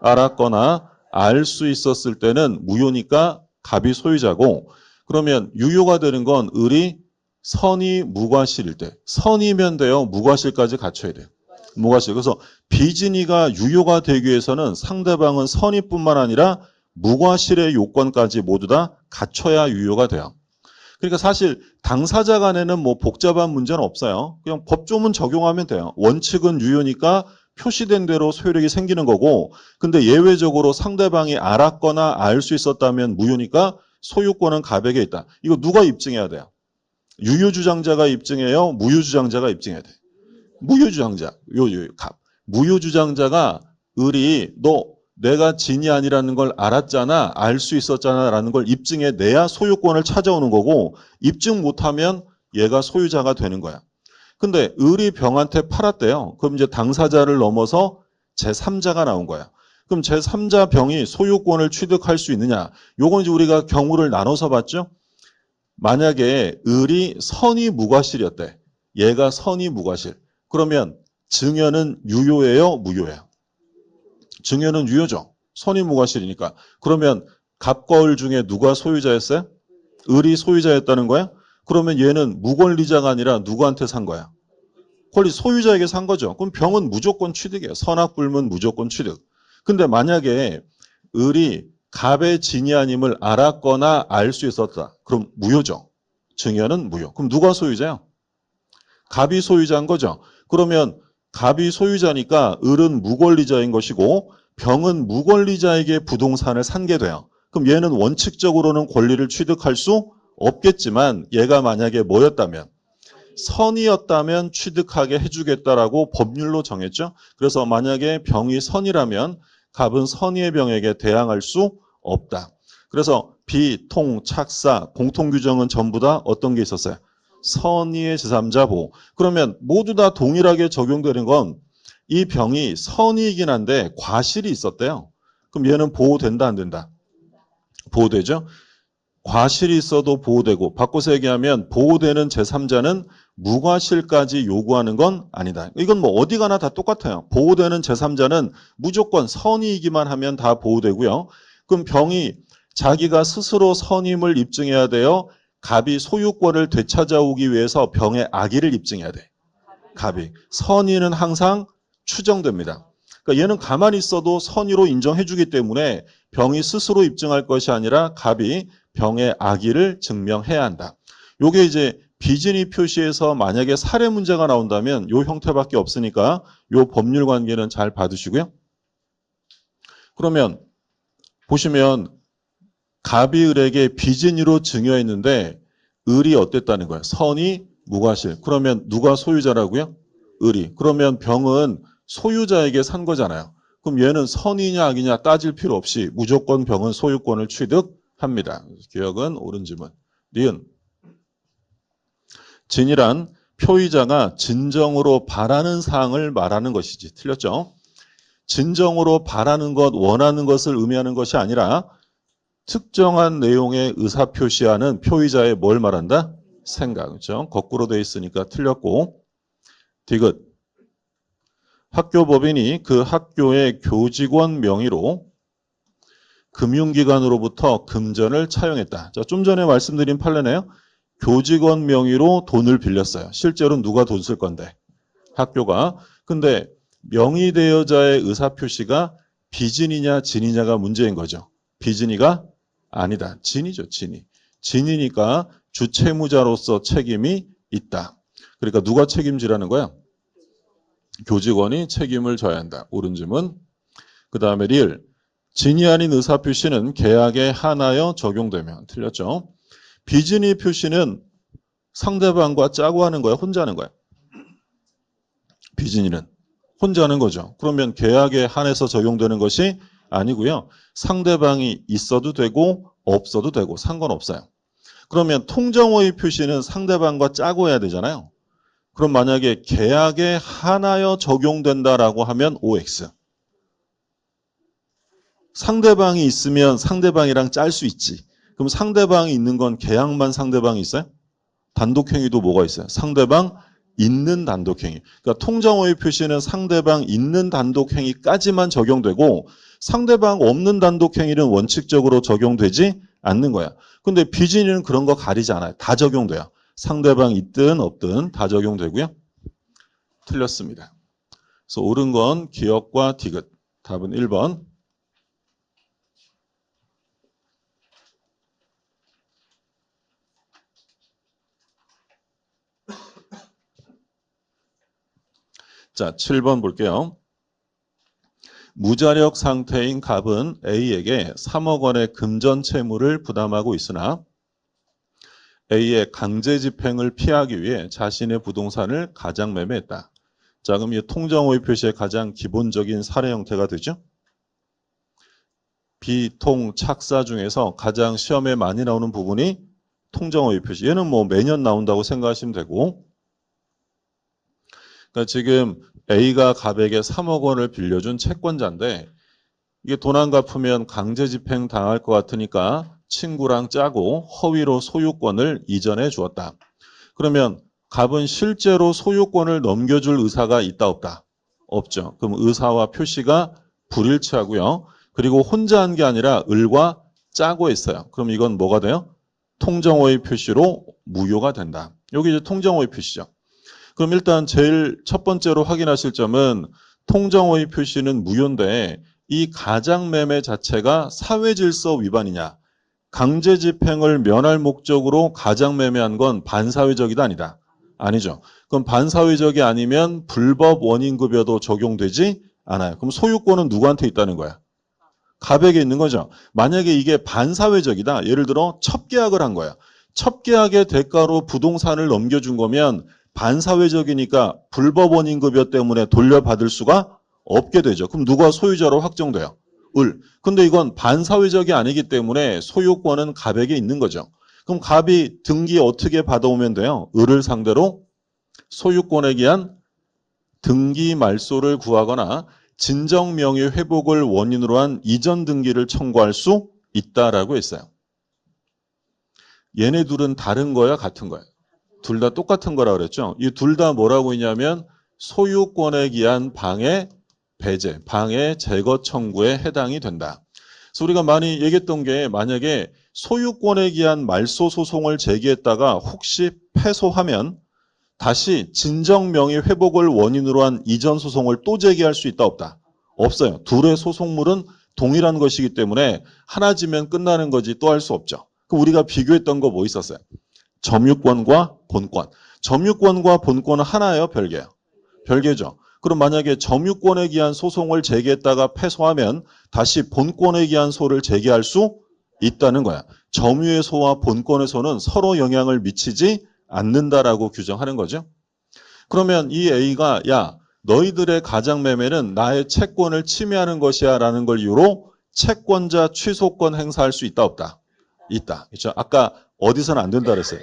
알았거나 알 수 있었을 때는 무효니까 갑이 소유자고, 그러면 유효가 되는 건 을이 선의 무과실일 때. 선이면 돼요? 무과실까지 갖춰야 돼요. 무과실. 그래서 비진이가 유효가 되기 위해서는 상대방은 선의뿐만 아니라 무과실의 요건까지 모두 다 갖춰야 유효가 돼요. 그러니까 사실 당사자 간에는 뭐 복잡한 문제는 없어요. 그냥 법조문 적용하면 돼요. 원칙은 유효니까 표시된 대로 소유력이 생기는 거고, 근데 예외적으로 상대방이 알았거나 알 수 있었다면 무효니까 소유권은 갑에게 있다. 이거 누가 입증해야 돼요? 유효주장자가 입증해요? 무효주장자가 입증해야 돼. 무효주장자. 갑. 무효주장자가 을이 너 내가 진이 아니라는 걸 알았잖아, 알 수 있었잖아 라는 걸 입증해 내야 소유권을 찾아오는 거고, 입증 못하면 얘가 소유자가 되는 거야. 근데 을이 병한테 팔았대요. 그럼 이제 당사자를 넘어서 제3자가 나온 거야. 그럼 제3자 병이 소유권을 취득할 수 있느냐? 요건 이제 우리가 경우를 나눠서 봤죠? 만약에 을이 선의 무과실이었대. 얘가 선의 무과실. 그러면 증여는 유효예요? 무효예요? 증여는 유효죠. 선의 무과실이니까. 그러면 갑과 을 중에 누가 소유자였어요? 을이 소유자였다는 거야? 그러면 얘는 무권리자가 아니라 누구한테 산 거야? 권리 소유자에게 산 거죠. 그럼 병은 무조건 취득이에요. 선악불문 무조건 취득. 근데 만약에 을이 갑의 진이 아님을 알았거나 알 수 있었다. 그럼 무효죠. 증여는 무효. 그럼 누가 소유자요? 갑이 소유자인 거죠. 그러면 갑이 소유자니까 을은 무권리자인 것이고 병은 무권리자에게 부동산을 산게 돼요. 그럼 얘는 원칙적으로는 권리를 취득할 수 없겠지만 얘가 만약에 뭐였다면? 선이었다면 취득하게 해주겠다라고 법률로 정했죠. 그래서 만약에 병이 선이라면 갑은 선의의 병에게 대항할 수 없다. 그래서 비, 통, 착사, 공통규정은 전부 다 어떤 게 있었어요? 선의의 제3자 보호. 그러면 모두 다 동일하게 적용되는 건 이 병이 선의이긴 한데 과실이 있었대요. 그럼 얘는 보호된다 안 된다? 보호되죠. 과실이 있어도 보호되고, 바꿔서 얘기하면 보호되는 제3자는 무과실까지 요구하는 건 아니다. 이건 뭐 어디 가나 다 똑같아요. 보호되는 제3자는 무조건 선의이기만 하면 다 보호되고요. 그럼 병이 자기가 스스로 선임을 입증해야 돼요. 갑이 소유권을 되찾아오기 위해서 병의 악의를 입증해야 돼. 갑이. 선의는 항상 추정됩니다. 그러니까 얘는 가만히 있어도 선의로 인정해주기 때문에 병이 스스로 입증할 것이 아니라 갑이 병의 악의를 증명해야 한다. 요게 이제 비진이 표시에서 만약에 사례 문제가 나온다면 요 형태밖에 없으니까 요 법률 관계는 잘 봐두시고요. 그러면 보시면 갑이 을에게 비진이로 증여했는데 을이 어땠다는 거예요? 선이 무과실. 그러면 누가 소유자라고요? 을이. 그러면 병은 소유자에게 산 거잖아요. 그럼 얘는 선이냐 악이냐 따질 필요 없이 무조건 병은 소유권을 취득합니다. 기억은 옳은 지문. 니은. 진이란 표의자가 진정으로 바라는 사항을 말하는 것이지. 틀렸죠? 진정으로 바라는 것, 원하는 것을 의미하는 것이 아니라 특정한 내용의 의사표시하는 표의자의 뭘 말한다? 생각. 그렇죠? 거꾸로 돼 있으니까 틀렸고. 디귿. 학교법인이 그 학교의 교직원 명의로 금융기관으로부터 금전을 차용했다. 자, 좀 전에 말씀드린 판례네요. 교직원 명의로 돈을 빌렸어요. 실제로는 누가 돈 쓸 건데? 학교가. 근데 명의대여자의 의사표시가 비진이냐 진이냐가 문제인 거죠. 비진이가 아니다. 진이죠. 진이. 진이니까 주채무자로서 책임이 있다. 그러니까 누가 책임지라는 거야? 교직원이 책임을 져야 한다. 옳은 지문. 그 다음에 리을. 진이 아닌 의사표시는 계약에 한하여 적용되면. 틀렸죠. 비진이 표시는 상대방과 짜고 하는 거야? 혼자 하는 거야? 비진이는 혼자 하는 거죠. 그러면 계약에 한해서 적용되는 것이 아니고요. 상대방이 있어도 되고 없어도 되고 상관없어요. 그러면 통정호의 표시는 상대방과 짜고 해야 되잖아요. 그럼 만약에 계약에 한하여 적용된다라고 하면 OX. 상대방이 있으면 상대방이랑 짤 수 있지. 그럼 상대방이 있는 건 계약만 상대방이 있어요? 단독행위도 뭐가 있어요? 상대방 있는 단독행위. 그러니까 통정호의 표시는 상대방 있는 단독행위까지만 적용되고 상대방 없는 단독행위는 원칙적으로 적용되지 않는 거야. 근데 비진이는 그런 거 가리지 않아요. 다 적용돼요. 상대방 있든 없든 다 적용되고요. 틀렸습니다. 그래서 옳은 건 기억과 디귿. 답은 1번. 자, 7번 볼게요. 무자력 상태인 갑은 A에게 3억 원의 금전 채무를 부담하고 있으나 A의 강제 집행을 피하기 위해 자신의 부동산을 가장 매매했다. 자, 그럼 이 통정호의 표시의 가장 기본적인 사례 형태가 되죠. 비통 착사 중에서 가장 시험에 많이 나오는 부분이 통정호의 표시. 얘는 뭐 매년 나온다고 생각하시면 되고, 그러니까 지금 A가 갑에게 3억 원을 빌려준 채권자인데 이게 돈 안 갚으면 강제 집행 당할 것 같으니까 친구랑 짜고 허위로 소유권을 이전해 주었다. 그러면 갑은 실제로 소유권을 넘겨줄 의사가 있다 없다? 없죠. 그럼 의사와 표시가 불일치하고요. 그리고 혼자 한 게 아니라 을과 짜고 했어요. 그럼 이건 뭐가 돼요? 통정호의 표시로 무효가 된다. 여기 이제 통정호의 표시죠. 그럼 일단 제일 첫 번째로 확인하실 점은 통정호의 표시는 무효인데 이 가장매매 자체가 사회질서 위반이냐. 강제 집행을 면할 목적으로 가장매매한 건 반사회적이다 아니다. 아니죠. 그럼 반사회적이 아니면 불법 원인급여도 적용되지 않아요. 그럼 소유권은 누구한테 있다는 거야? 갑에게 있는 거죠. 만약에 이게 반사회적이다. 예를 들어 첩계약을 한 거야. 첩계약의 대가로 부동산을 넘겨준 거면 반사회적이니까 불법 원인급여 때문에 돌려받을 수가 없게 되죠. 그럼 누가 소유자로 확정돼요? 을. 근데 이건 반사회적이 아니기 때문에 소유권은 갑에게 있는 거죠. 그럼 갑이 등기 어떻게 받아오면 돼요? 을을 상대로 소유권에 기한 등기 말소를 구하거나 진정명의 회복을 원인으로 한 이전 등기를 청구할 수 있다라고 했어요. 얘네 둘은 다른 거야, 같은 거야? 둘 다 똑같은 거라 그랬죠. 이 둘 다 뭐라고 했냐면 소유권에 기한 방해 배제, 방해 제거 청구에 해당이 된다. 그래서 우리가 많이 얘기했던 게 만약에 소유권에 기한 말소 소송을 제기했다가 혹시 패소하면 다시 진정 명의 회복을 원인으로 한 이전 소송을 또 제기할 수 있다 없다? 없어요. 둘의 소송물은 동일한 것이기 때문에 하나 지면 끝나는 거지 또 할 수 없죠. 그럼 우리가 비교했던 거 뭐 있었어요? 점유권과 본권. 점유권과 본권은 하나예요? 별개예요? 별개죠. 그럼 만약에 점유권에 기한 소송을 제기했다가 패소하면 다시 본권에 기한 소를 제기할 수 있다는 거야. 점유의 소와 본권의 소는 서로 영향을 미치지 않는다라고 규정하는 거죠. 그러면 이 A가 야 너희들의 가장매매는 나의 채권을 침해하는 것이야 라는 걸 이유로 채권자 취소권 행사할 수 있다 없다? 있다. 그렇죠? 아까 어디서는 안 된다 그랬어요.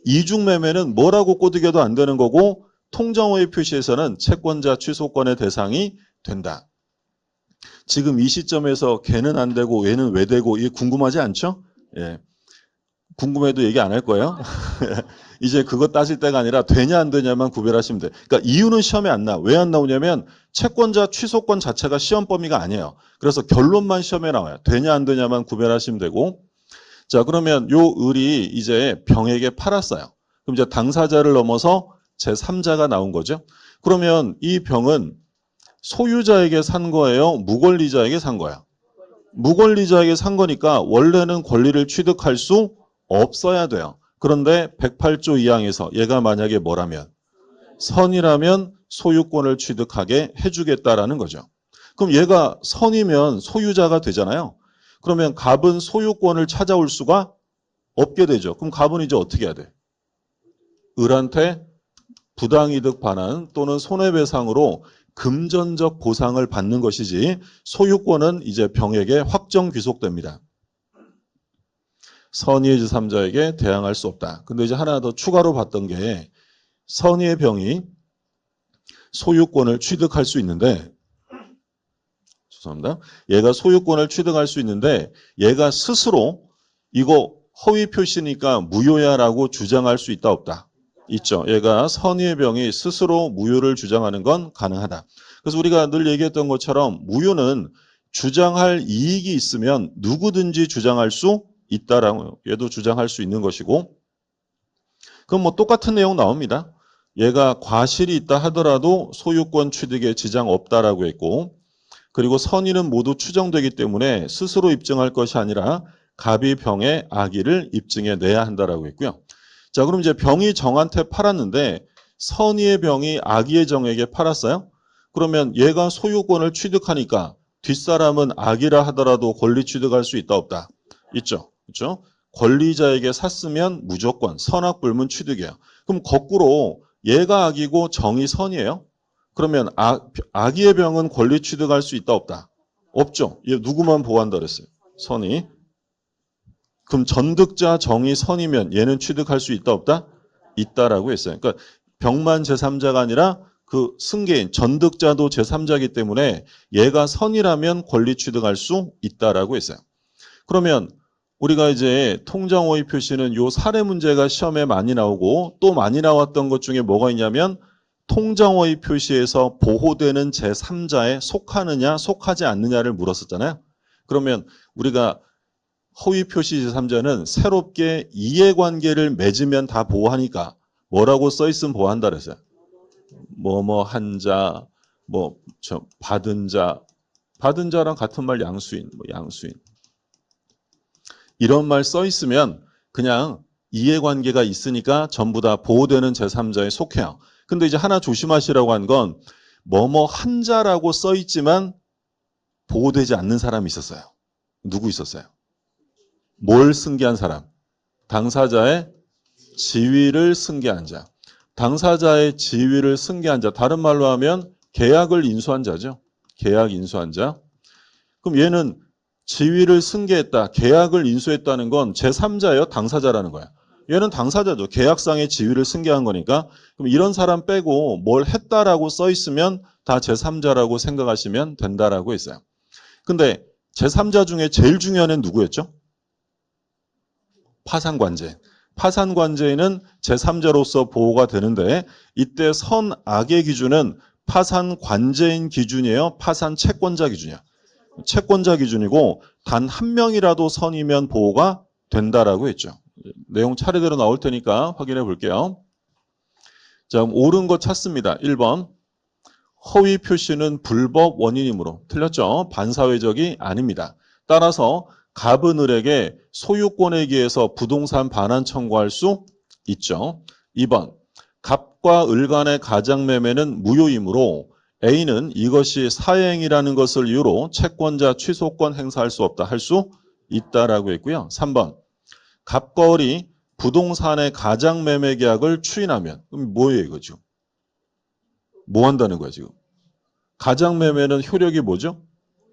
이중매매는 뭐라고 꼬드겨도 안 되는 거고 통정호의 표시에서는 채권자 취소권의 대상이 된다. 지금 이 시점에서 걔는 안 되고 얘는 왜 되고 이게 궁금하지 않죠? 예. 궁금해도 얘기 안 할 거예요. 이제 그거 따질 때가 아니라 되냐 안 되냐만 구별하시면 돼요. 그러니까 이유는 시험에 안 나와. 왜 안 나오냐면 채권자 취소권 자체가 시험 범위가 아니에요. 그래서 결론만 시험에 나와요. 되냐 안 되냐만 구별하시면 되고. 자, 그러면 요 을이 이제 병에게 팔았어요. 그럼 이제 당사자를 넘어서 제3자가 나온 거죠. 그러면 이 병은 소유자에게 산 거예요? 무권리자에게 산 거야? 무권리자에게 산 거니까 원래는 권리를 취득할 수 없어야 돼요. 그런데 108조 2항에서 얘가 만약에 뭐라면 선이라면 소유권을 취득하게 해주겠다라는 거죠. 그럼 얘가 선이면 소유자가 되잖아요. 그러면 갑은 소유권을 찾아올 수가 없게 되죠. 그럼 갑은 이제 어떻게 해야 돼? 을한테 부당이득 반환 또는 손해배상으로 금전적 보상을 받는 것이지 소유권은 이제 병에게 확정 귀속됩니다. 선의의 제3자에게 대항할 수 없다. 근데 이제 하나 더 추가로 봤던 게 선의의 병이 소유권을 취득할 수 있는데 죄송합니다. 얘가 소유권을 취득할 수 있는데 얘가 스스로 이거 허위 표시니까 무효야라고 주장할 수 있다 없다. 있죠. 얘가 선의의 병이 스스로 무효를 주장하는 건 가능하다. 그래서 우리가 늘 얘기했던 것처럼 무효는 주장할 이익이 있으면 누구든지 주장할 수 있다라고 얘도 주장할 수 있는 것이고 그럼 뭐 똑같은 내용 나옵니다. 얘가 과실이 있다 하더라도 소유권 취득에 지장 없다라고 했고 그리고 선의는 모두 추정되기 때문에 스스로 입증할 것이 아니라 갑이 병의 악의를 입증해 내야 한다라고 했고요. 자, 그럼 이제 병이 정한테 팔았는데 선의의 병이 악의의 정에게 팔았어요. 그러면 얘가 소유권을 취득하니까 뒷사람은 악의라 하더라도 권리 취득할 수 있다 없다? 있죠. 그렇죠? 권리자에게 샀으면 무조건 선악불문 취득이에요. 그럼 거꾸로 얘가 악이고 정이 선이에요. 그러면 악의의 병은 권리 취득할 수 있다 없다? 없죠. 얘 누구만 보호한다 그랬어요? 선이. 그럼 전득자 정이 선이면 얘는 취득할 수 있다 없다? 있다라고 했어요. 그러니까 병만 제3자가 아니라 그 승계인 전득자도 제3자이기 때문에 얘가 선이라면 권리 취득할 수 있다라고 했어요. 그러면 우리가 이제 통장호의 표시는 요 사례 문제가 시험에 많이 나오고 또 많이 나왔던 것 중에 뭐가 있냐면 통장호의 표시에서 보호되는 제3자에 속하느냐 속하지 않느냐를 물었었잖아요. 그러면 우리가 허위 표시 제3자는 새롭게 이해관계를 맺으면 다 보호하니까 뭐라고 써있으면 보호한다 그랬어요. 뭐뭐 한 자, 받은 자, 받은 자랑 같은 말 양수인, 양수인. 이런 말 써있으면 그냥 이해관계가 있으니까 전부 다 보호되는 제3자에 속해요. 근데 이제 하나 조심하시라고 한 건 뭐뭐 한 자라고 써있지만 보호되지 않는 사람이 있었어요. 누구 있었어요? 뭘 승계한 사람? 당사자의 지위를 승계한 자. 당사자의 지위를 승계한 자. 다른 말로 하면 계약을 인수한 자죠. 계약 인수한 자. 그럼 얘는 지위를 승계했다. 계약을 인수했다는 건 제3자예요? 당사자라는 거야. 얘는 당사자죠. 계약상의 지위를 승계한 거니까. 그럼 이런 사람 빼고 뭘 했다라고 써 있으면 다 제3자라고 생각하시면 된다라고 했어요. 근데 제3자 중에 제일 중요한 애는 누구였죠? 파산관제. 파산관제는 제3자로서 보호가 되는데 이때 선악의 기준은 파산관제인 기준이에요? 파산채권자 기준이야. 채권자 기준이고 단 한 명이라도 선이면 보호가 된다라고 했죠. 내용 차례대로 나올 테니까 확인해 볼게요. 자, 그럼 옳은 거 찾습니다. 1번. 허위 표시는 불법 원인이므로 틀렸죠. 반사회적이 아닙니다. 따라서 갑은 을에게 소유권에 기해서 부동산 반환 청구할 수 있죠. 2번. 갑과 을 간의 가장매매는 무효이므로 A는 이것이 사행이라는 것을 이유로 채권자 취소권 행사할 수 없다 할 수 있다라고 했고요. 3번. 갑과 을이 부동산의 가장매매 계약을 추인하면 그럼 뭐예요 이거죠? 뭐 한다는 거야 지금? 가장매매는 효력이 뭐죠?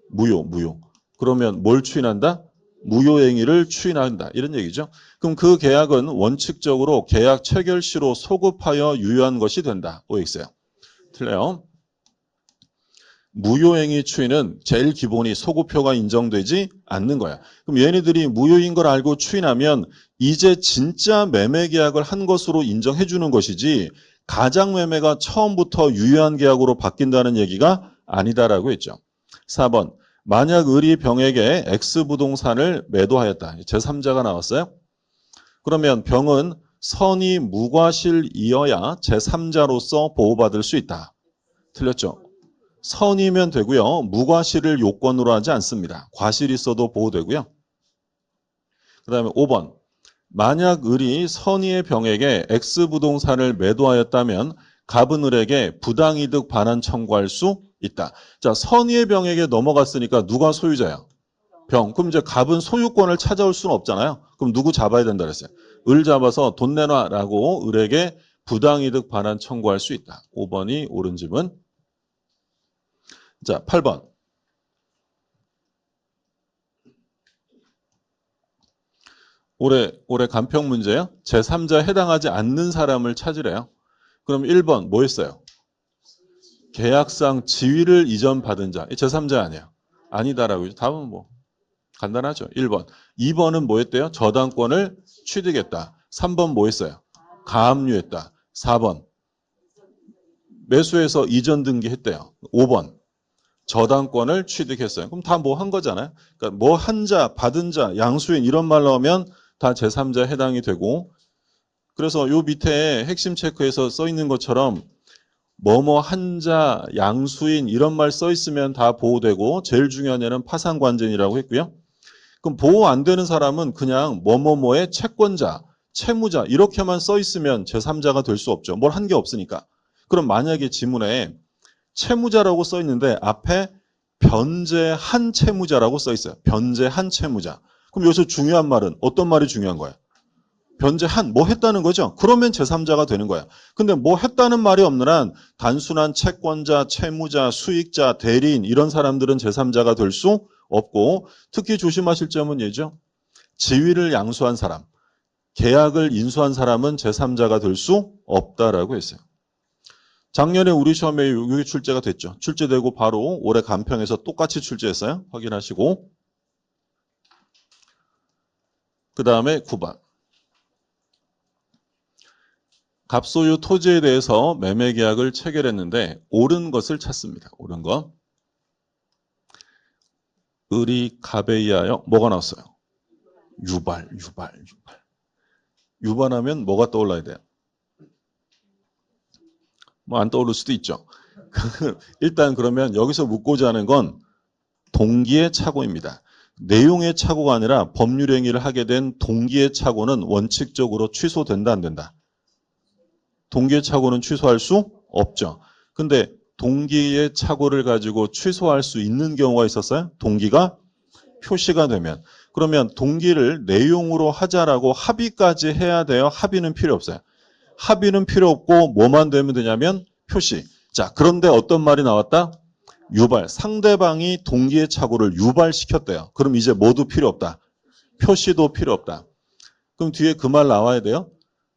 무효. 그러면 뭘 추인한다? 무효행위를 추인한다. 이런 얘기죠. 그럼 그 계약은 원칙적으로 계약 체결 시로 소급하여 유효한 것이 된다. OX예요. 틀려요. 무효행위 추인은 제일 기본이 소급효가 인정되지 않는 거야. 그럼 얘네들이 무효인 걸 알고 추인하면 이제 진짜 매매 계약을 한 것으로 인정해 주는 것이지 가장매매가 처음부터 유효한 계약으로 바뀐다는 얘기가 아니다라고 했죠. 4번. 만약 을이 병에게 X부동산을 매도하였다. 제3자가 나왔어요. 그러면 병은 선이 무과실이어야 제3자로서 보호받을 수 있다. 틀렸죠. 선이면 되고요. 무과실을 요건으로 하지 않습니다. 과실이 있어도 보호되고요. 그 다음에 5번. 만약 을이 선의의 병에게 X부동산을 매도하였다면 갑은 을에게 부당이득 반환 청구할 수 있다. 자, 선의의 병에게 넘어갔으니까 누가 소유자야? 병. 그럼 이제 갑은 소유권을 찾아올 수는 없잖아요. 그럼 누구 잡아야 된다 그랬어요? 을 잡아서 돈 내놔라고 을에게 부당이득 반환 청구할 수 있다. 5번이 옳은 질문. 자, 8번. 올해 간평 문제요. 제3자 해당하지 않는 사람을 찾으래요. 그럼 1번 뭐 했어요? 계약상 지위를 이전받은 자. 제3자 아니야. 아니다라고. 답은 뭐 간단하죠. 1번. 2번은 뭐 했대요? 저당권을 취득했다. 3번 뭐 했어요? 가압류했다. 4번. 매수해서 이전 등기했대요. 5번. 저당권을 취득했어요. 그럼 다 뭐 한 거잖아요. 그러니까 뭐 한 자, 받은 자, 양수인 이런 말로 하면 다 제3자에 해당이 되고, 그래서 요 밑에 핵심 체크에서 써 있는 것처럼 뭐뭐 한자, 양수인 이런 말 써 있으면 다 보호되고, 제일 중요한 애는 파산관전이라고 했고요. 그럼 보호 안 되는 사람은 그냥 뭐뭐뭐의 채권자, 채무자 이렇게만 써 있으면 제3자가 될 수 없죠. 뭘 한 게 없으니까. 그럼 만약에 지문에 채무자라고 써 있는데 앞에 변제한 채무자라고 써 있어요. 변제한 채무자. 그럼 여기서 중요한 말은 어떤 말이 중요한 거야? 변제한, 뭐 했다는 거죠? 그러면 제3자가 되는 거야. 근데 뭐 했다는 말이 없는 한 단순한 채권자, 채무자, 수익자, 대리인 이런 사람들은 제3자가 될 수 없고, 특히 조심하실 점은 얘죠. 지위를 양수한 사람, 계약을 인수한 사람은 제3자가 될 수 없다라고 했어요. 작년에 우리 시험에 여기 출제가 됐죠. 출제되고 바로 올해 간평에서 똑같이 출제했어요. 확인하시고. 그 다음에 9번. 갑소유 토지에 대해서 매매 계약을 체결했는데 옳은 것을 찾습니다. 옳은 것. 을이 갑에 의하여 뭐가 나왔어요? 유발. 유발하면 뭐가 떠올라야 돼요? 뭐 안 떠오를 수도 있죠. 일단 그러면 여기서 묻고자 하는 건 동기의 착오입니다. 내용의 착오가 아니라 법률 행위를 하게 된 동기의 착오는 원칙적으로 취소된다 안 된다? 동기의 착오는 취소할 수 없죠. 근데 동기의 착오를 가지고 취소할 수 있는 경우가 있었어요? 동기가 표시가 되면. 그러면 동기를 내용으로 하자라고 합의까지 해야 돼요? 합의는 필요 없어요. 합의는 필요 없고 뭐만 되면 되냐면 표시. 자, 그런데 어떤 말이 나왔다? 유발. 상대방이 동기의 착오를 유발시켰대요. 그럼 이제 모두 필요 없다. 표시도 필요 없다. 그럼 뒤에 그 말 나와야 돼요.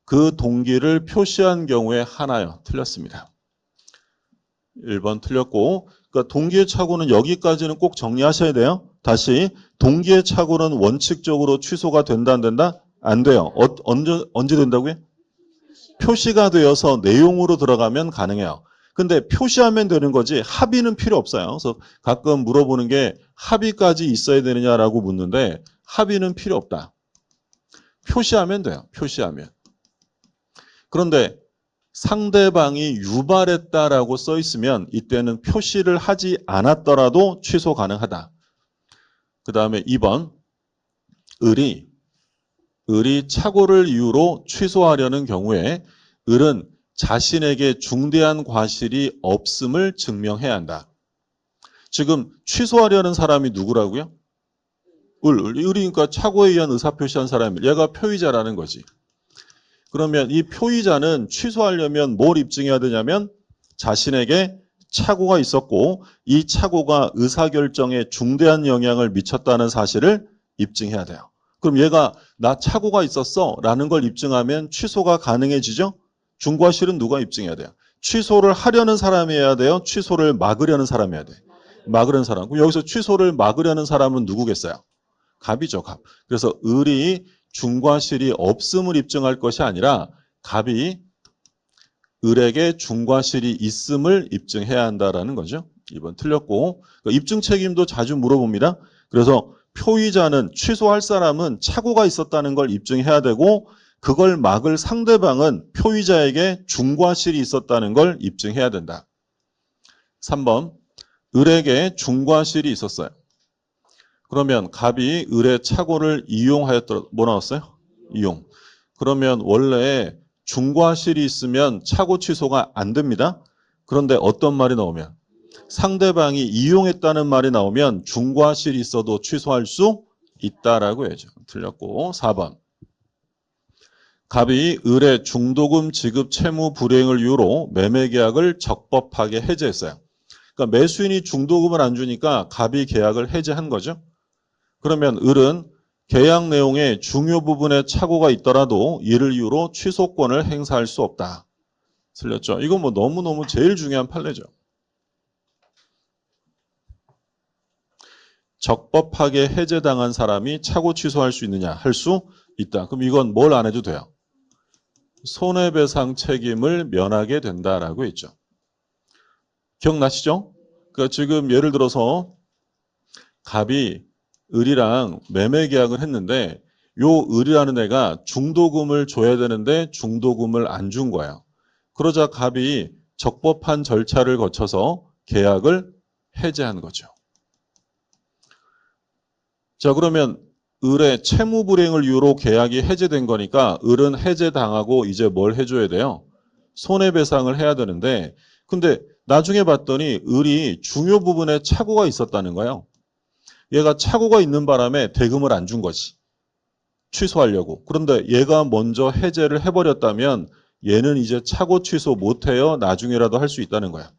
그 동기를 표시한 경우에 하나요. 틀렸습니다. 1번 틀렸고, 그러니까 동기의 착오는 여기까지는 꼭 정리하셔야 돼요. 다시 동기의 착오는 원칙적으로 취소가 된다 안 된다? 안 돼요. 언제 된다고요? 표시가 되어서 내용으로 들어가면 가능해요. 근데 표시하면 되는 거지 합의는 필요 없어요. 그래서 가끔 물어보는 게 합의까지 있어야 되느냐라고 묻는데 합의는 필요 없다. 표시하면 돼요. 표시하면. 그런데 상대방이 유발했다라고 써 있으면 이때는 표시를 하지 않았더라도 취소 가능하다. 그 다음에 2번. 을이 착오를 이유로 취소하려는 경우에 을은 자신에게 중대한 과실이 없음을 증명해야 한다. 지금 취소하려는 사람이 누구라고요? 을이니까 착오에 의한 의사표시한 사람이 얘가 표의자라는 거지. 그러면 이 표의자는 취소하려면 뭘 입증해야 되냐면 자신에게 착오가 있었고 이 착오가 의사결정에 중대한 영향을 미쳤다는 사실을 입증해야 돼요. 그럼 얘가 나 착오가 있었어 라는 걸 입증하면 취소가 가능해지죠? 중과실은 누가 입증해야 돼요? 취소를 하려는 사람이 해야 돼요? 취소를 막으려는 사람이 해야 돼요? 막으려는 사람. 그럼 여기서 취소를 막으려는 사람은 누구겠어요? 갑이죠, 갑. 그래서 을이 중과실이 없음을 입증할 것이 아니라 갑이 을에게 중과실이 있음을 입증해야 한다라는 거죠. 2번 틀렸고. 그러니까 입증 책임도 자주 물어봅니다. 그래서 표의자는 취소할 사람은 착오가 있었다는 걸 입증해야 되고 그걸 막을 상대방은 표의자에게 중과실이 있었다는 걸 입증해야 된다. 3번. 을에게 중과실이 있었어요. 그러면 갑이 을의 착오를 이용하였더라. 뭐 나왔어요? 이용. 그러면 원래 중과실이 있으면 착오 취소가 안 됩니다. 그런데 어떤 말이 나오면 상대방이 이용했다는 말이 나오면 중과실이 있어도 취소할 수 있다라고 해야죠. 틀렸고 4번. 갑이 을의 중도금 지급 채무 불이행을 이유로 매매 계약을 적법하게 해제했어요. 그러니까 매수인이 중도금을 안 주니까 갑이 계약을 해제한 거죠. 그러면 을은 계약 내용의 중요 부분에 착오가 있더라도 이를 이유로 취소권을 행사할 수 없다. 틀렸죠? 이건 뭐 너무너무 제일 중요한 판례죠. 적법하게 해제당한 사람이 착오 취소할 수 있느냐? 할 수 있다. 그럼 이건 뭘 안 해도 돼요? 손해배상 책임을 면하게 된다라고 했죠. 기억나시죠? 그러니까 지금 예를 들어서 갑이 을이랑 매매 계약을 했는데 요 을이라는 애가 중도금을 줘야 되는데 중도금을 안 준 거예요. 그러자 갑이 적법한 절차를 거쳐서 계약을 해제한 거죠. 자, 그러면 을의 채무 불이행을 이유로 계약이 해제된 거니까 을은 해제당하고 이제 뭘 해줘야 돼요? 손해배상을 해야 되는데 근데 나중에 봤더니 을이 중요 부분에 착오가 있었다는 거예요. 얘가 착오가 있는 바람에 대금을 안 준 거지. 취소하려고. 그런데 얘가 먼저 해제를 해버렸다면 얘는 이제 착오 취소 못해요. 나중에라도 할 수 있다는 거야.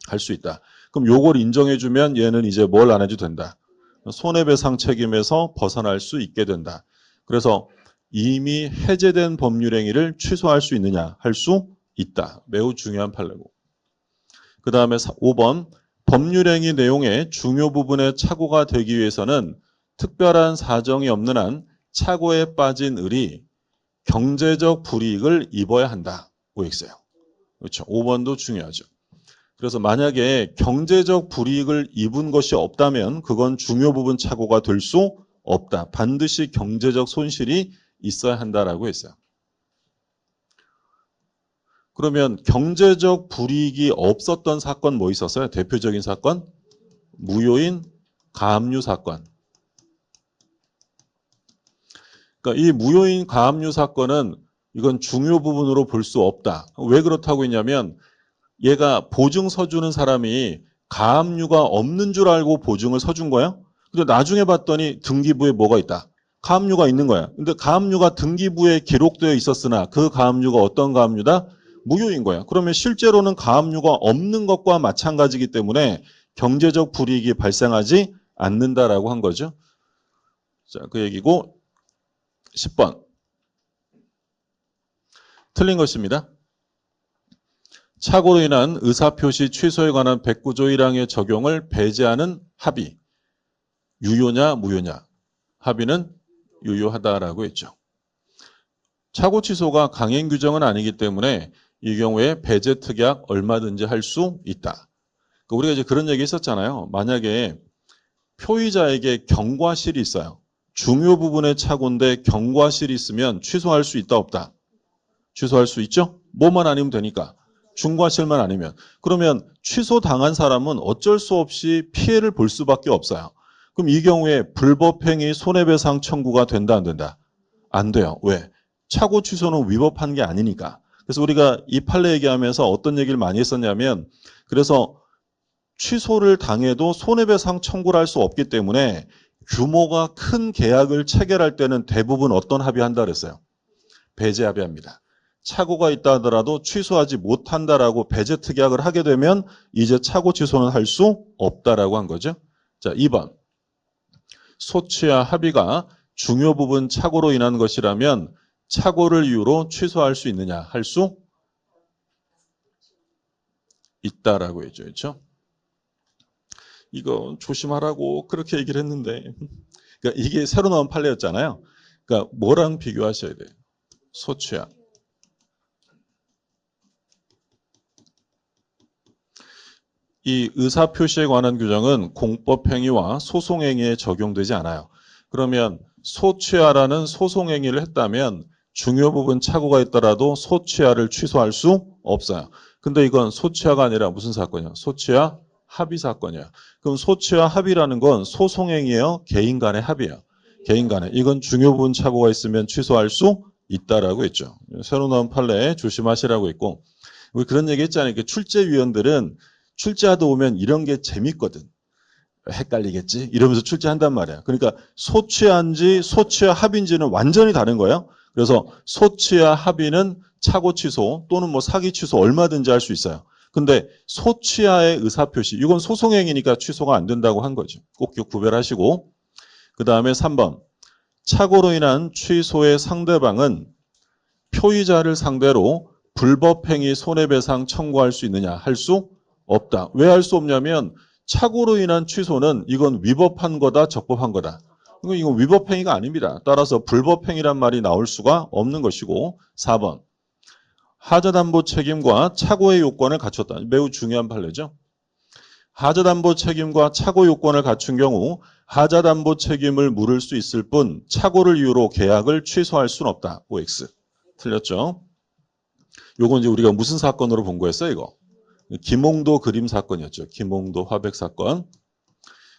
할 수 있다. 그럼 요걸 인정해주면 얘는 이제 뭘 안 해도 된다. 손해배상 책임에서 벗어날 수 있게 된다. 그래서 이미 해제된 법률행위를 취소할 수 있느냐? 할 수 있다. 매우 중요한 판례고. 그 다음에 5번. 법률행위 내용의 중요 부분에 착오가 되기 위해서는 특별한 사정이 없는 한 착오에 빠진 을이 경제적 불이익을 입어야 한다. OX예요. 그렇죠. 5번도 중요하죠. 그래서 만약에 경제적 불이익을 입은 것이 없다면 그건 중요 부분 착오가 될 수 없다. 반드시 경제적 손실이 있어야 한다라고 했어요. 그러면 경제적 불이익이 없었던 사건 뭐 있었어요? 대표적인 사건? 무효인 가압류 사건. 그러니까 이 무효인 가압류 사건은 이건 중요 부분으로 볼 수 없다. 왜 그렇다고 했냐면 얘가 보증 서주는 사람이 가압류가 없는 줄 알고 보증을 서준 거야. 근데 나중에 봤더니 등기부에 뭐가 있다. 가압류가 있는 거야. 근데 가압류가 등기부에 기록되어 있었으나 그 가압류가 어떤 가압류다? 무효인 거야. 그러면 실제로는 가압류가 없는 것과 마찬가지이기 때문에 경제적 불이익이 발생하지 않는다라고 한 거죠. 자, 그 얘기고 10번. 틀린 것입니다. 착오로 인한 의사표시 취소에 관한 109조 1항의 적용을 배제하는 합의. 유효냐 무효냐. 합의는 유효하다라고 했죠. 착오 취소가 강행 규정은 아니기 때문에 이 경우에 배제 특약 얼마든지 할 수 있다. 우리가 이제 그런 얘기 했었잖아요. 만약에 표의자에게 경과실이 있어요. 중요 부분의 착오인데 경과실이 있으면 취소할 수 있다 없다. 취소할 수 있죠? 뭐만 아니면 되니까. 중과실만 아니면. 그러면 취소당한 사람은 어쩔 수 없이 피해를 볼 수밖에 없어요. 그럼 이 경우에 불법행위 손해배상 청구가 된다 안 된다? 안 돼요. 왜? 착오 취소는 위법한 게 아니니까. 그래서 우리가 이 판례 얘기하면서 어떤 얘기를 많이 했었냐면 그래서 취소를 당해도 손해배상 청구를 할 수 없기 때문에 규모가 큰 계약을 체결할 때는 대부분 어떤 합의한다 그랬어요? 배제 합의합니다. 착오가 있다 하더라도 취소하지 못한다라고 배제 특약을 하게 되면 이제 착오 취소는 할 수 없다라고 한 거죠. 자, 2번. 소취와 합의가 중요 부분 착오로 인한 것이라면 착오를 이유로 취소할 수 있느냐? 할 수 있다라고 했죠. 그렇죠? 이거 조심하라고 그렇게 얘기를 했는데 그러니까 이게 새로 나온 판례였잖아요. 그러니까 뭐랑 비교하셔야 돼요? 소취와. 이 의사표시에 관한 규정은 공법행위와 소송행위에 적용되지 않아요. 그러면 소취하라는 소송행위를 했다면 중요 부분 착오가 있더라도 소취하를 취소할 수 없어요. 근데 이건 소취하가 아니라 무슨 사건이야? 소취하 합의 사건이야. 그럼 소취하 합의라는 건 소송행위예요? 개인 간의 합의예요? 개인 간의. 이건 중요 부분 착오가 있으면 취소할 수 있다라고 했죠. 새로 나온 판례에 조심하시라고 했고 우리 그런 얘기 했잖아요. 출제위원들은 출제하다 보면 이런 게 재밌거든. 헷갈리겠지 이러면서 출제한단 말이야. 그러니까 소취한지 소취와 합인지는 완전히 다른 거예요. 그래서 소취와 합의는 착오 취소 또는 뭐 사기 취소 얼마든지 할 수 있어요. 근데 소취하의 의사표시 이건 소송행위니까 취소가 안 된다고 한 거죠. 꼭 구별하시고 그 다음에 3번 착오로 인한 취소의 상대방은 표의자를 상대로 불법행위 손해배상 청구할 수 있느냐 할 수 없다. 왜 할 수 없냐면 착오로 인한 취소는 이건 위법한 거다 적법한 거다. 이건 위법행위가 아닙니다. 따라서 불법행위란 말이 나올 수가 없는 것이고 4번 하자담보 책임과 착오의 요건을 갖췄다. 매우 중요한 판례죠. 하자담보 책임과 착오 요건을 갖춘 경우 하자담보 책임을 물을 수 있을 뿐 착오를 이유로 계약을 취소할 수는 없다. OX. 틀렸죠? 요건 이제 우리가 무슨 사건으로 본 거였어요, 이거? 김홍도 그림 사건이었죠. 김홍도 화백 사건.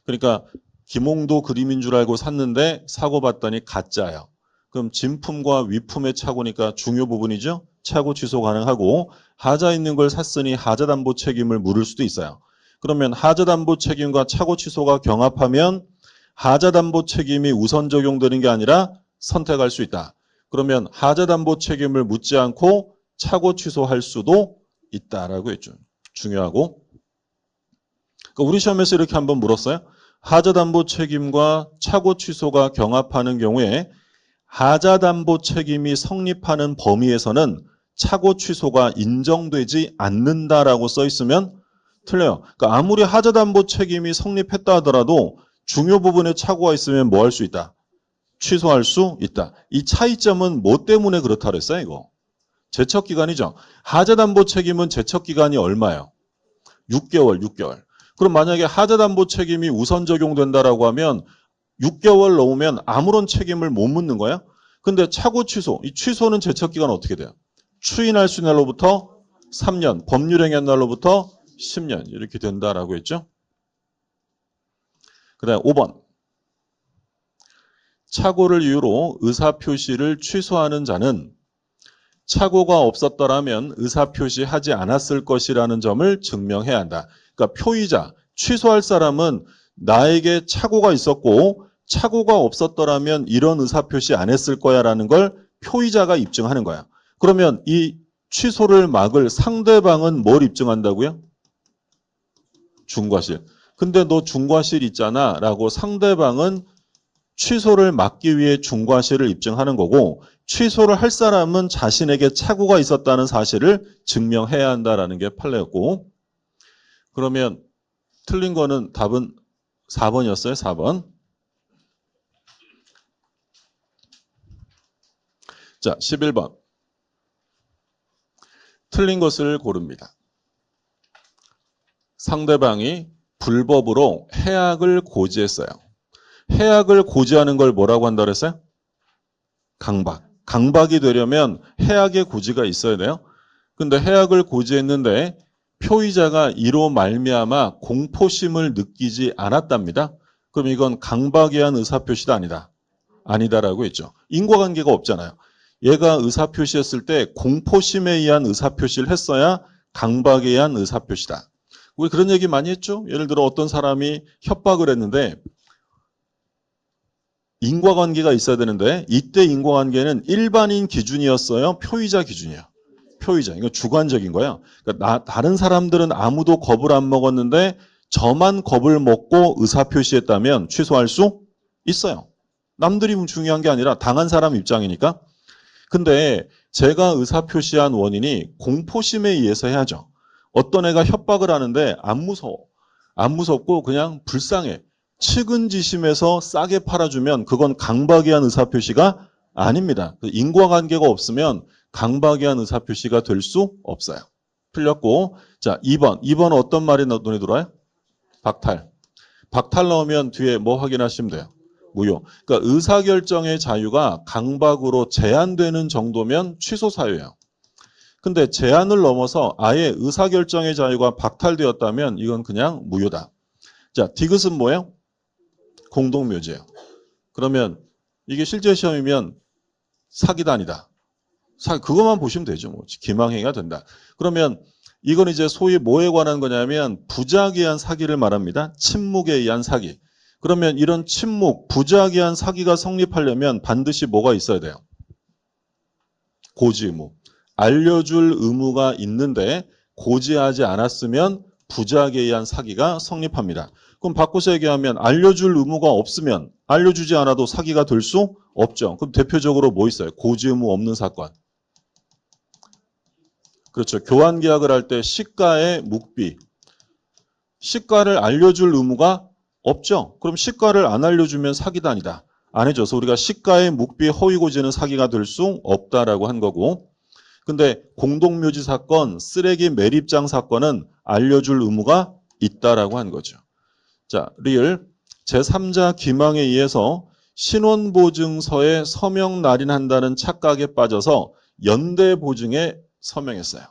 그러니까 김홍도 그림인 줄 알고 샀는데 사고 봤더니 가짜예요. 그럼 진품과 위품의 착오니까 중요 부분이죠. 착오 취소 가능하고 하자 있는 걸 샀으니 하자담보 책임을 물을 수도 있어요. 그러면 하자담보 책임과 착오 취소가 경합하면 하자담보 책임이 우선 적용되는 게 아니라 선택할 수 있다. 그러면 하자담보 책임을 묻지 않고 착오 취소할 수도 있다라고 했죠. 중요하고. 그러니까 우리 시험에서 이렇게 한번 물었어요. 하자담보 책임과 착오 취소가 경합하는 경우에 하자담보 책임이 성립하는 범위에서는 착오 취소가 인정되지 않는다라고 써 있으면 틀려요. 그러니까 아무리 하자담보 책임이 성립했다 하더라도 중요 부분에 착오가 있으면 뭐 할 수 있다? 취소할 수 있다. 이 차이점은 뭐 때문에 그렇다 그랬어요, 이거? 제척기간이죠. 하자담보 책임은 제척기간이 얼마예요? 6개월. 그럼 만약에 하자담보 책임이 우선 적용된다라고 하면 6개월 넘으면 아무런 책임을 못 묻는 거야. 근데 착오 취소, 이 취소는 제척기간 어떻게 돼요? 추인할 수 있는 날로부터 3년, 법률행위한 날로부터 10년 이렇게 된다라고 했죠. 그 다음에 5번. 착오를 이유로 의사표시를 취소하는 자는 착오가 없었더라면 의사표시하지 않았을 것이라는 점을 증명해야 한다. 그러니까 표의자, 취소할 사람은 나에게 착오가 있었고 착오가 없었더라면 이런 의사표시 안 했을 거야라는 걸 표의자가 입증하는 거야. 그러면 이 취소를 막을 상대방은 뭘 입증한다고요? 중과실. 근데 너 중과실 있잖아 라고 상대방은 취소를 막기 위해 중과실을 입증하는 거고 취소를 할 사람은 자신에게 착오가 있었다는 사실을 증명해야 한다라는 게 판례였고 그러면 틀린 거는 답은 4번이었어요. 4번. 자, 11번. 틀린 것을 고릅니다. 상대방이 불법으로 해악을 고지했어요. 해악을 고지하는 걸 뭐라고 한다 그랬어요? 강박. 강박이 되려면 해악의 고지가 있어야 돼요. 근데 해악을 고지했는데 표의자가 이로 말미암아 공포심을 느끼지 않았답니다. 그럼 이건 강박에 의한 의사표시도 아니다. 아니다라고 했죠. 인과관계가 없잖아요. 얘가 의사표시했을 때 공포심에 의한 의사표시를 했어야 강박에 의한 의사표시다. 우리 그런 얘기 많이 했죠. 예를 들어 어떤 사람이 협박을 했는데 인과관계가 있어야 되는데 이때 인과관계는 일반인 기준이었어요? 표의자 기준이에요? 표의자. 이거 주관적인 거예요. 그러니까 다른 사람들은 아무도 겁을 안 먹었는데 저만 겁을 먹고 의사표시했다면 취소할 수 있어요. 남들이 중요한 게 아니라 당한 사람 입장이니까. 근데 제가 의사표시한 원인이 공포심에 의해서 해야죠. 어떤 애가 협박을 하는데 안 무서워. 안 무섭고 그냥 불쌍해. 측은지심에서 싸게 팔아주면 그건 강박에 의한 의사표시가 아닙니다. 인과관계가 없으면 강박에 의한 의사표시가 될 수 없어요. 틀렸고 자 2번. 2번은 어떤 말이 눈에 들어와요? 박탈. 박탈 나오면 뒤에 뭐 확인하시면 돼요? 무효. 그러니까 의사결정의 자유가 강박으로 제한되는 정도면 취소 사유예요. 근데 제한을 넘어서 아예 의사결정의 자유가 박탈되었다면 이건 그냥 무효다. 자, 디귿은 뭐예요? 공동묘지예요. 그러면 이게 실제 시험이면 사기다 아니다. 그것만 보시면 되죠. 뭐. 기망행위가 된다. 그러면 이건 이제 소위 뭐에 관한 거냐면 부작위에 의한 사기를 말합니다. 침묵에 의한 사기. 그러면 이런 침묵, 부작위에 의한 사기가 성립하려면 반드시 뭐가 있어야 돼요? 고지 의무. 알려줄 의무가 있는데 고지하지 않았으면 부작위에 의한 사기가 성립합니다. 그럼 바꿔서 얘기하면 알려줄 의무가 없으면 알려주지 않아도 사기가 될 수 없죠. 그럼 대표적으로 뭐 있어요? 고지 의무 없는 사건. 그렇죠. 교환 계약을 할 때 시가의 묵비. 시가를 알려줄 의무가 없죠. 그럼 시가를 안 알려주면 사기다 아니다. 안 해줘서 우리가 시가의 묵비 허위 고지는 사기가 될 수 없다라고 한 거고. 근데 공동묘지 사건, 쓰레기 매립장 사건은 알려줄 의무가 있다라고 한 거죠. 자, 리을 제3자 기망에 의해서 신원보증서에 서명 날인한다는 착각에 빠져서 연대보증에 서명했어요.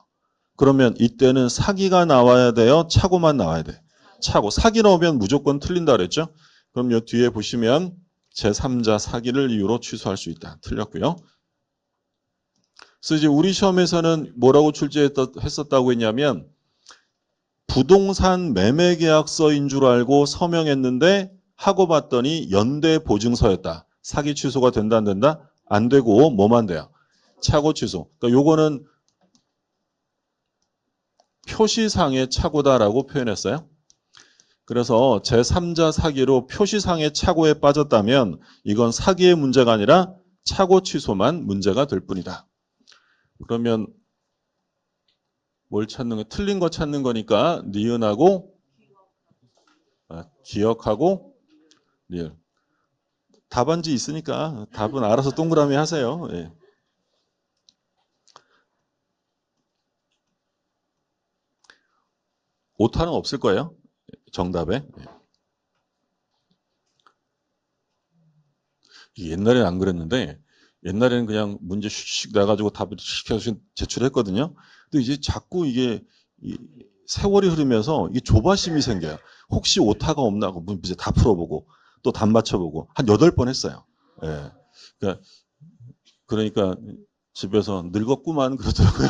그러면 이때는 사기가 나와야 돼요? 착오만 나와야 돼? 착오. 사기 나오면 무조건 틀린다 그랬죠? 그럼 요 뒤에 보시면 제3자 사기를 이유로 취소할 수 있다. 틀렸고요. 그래서 이제 우리 시험에서는 뭐라고 출제했었다고 했냐면 부동산 매매계약서인 줄 알고 서명했는데 하고 봤더니 연대보증서였다. 사기 취소가 된다 안 된다? 안 되고 뭐만 돼요? 착오 취소. 그러니까 요거는 표시상의 착오다라고 표현했어요. 그래서 제3자 사기로 표시상의 착오에 빠졌다면 이건 사기의 문제가 아니라 착오 취소만 문제가 될 뿐이다. 그러면 뭘 찾는 거? 틀린 거 찾는 거니까 니은하고 기억하고 리을. 답안지 있으니까 답은 알아서 동그라미 하세요. 예. 오타는 없을 거예요. 정답에. 옛날에는 안 그랬는데 옛날에는 그냥 문제 슉슉 나가지고 답을 시켜서 제출했거든요. 근데 이제 자꾸 이게 세월이 흐르면서 이게 조바심이 생겨요. 혹시 오타가 없나 하고 문제 다 풀어보고 또 답 맞춰보고 한 8번 했어요. 예. 그러니까 집에서 늙었구만 그러더라고요.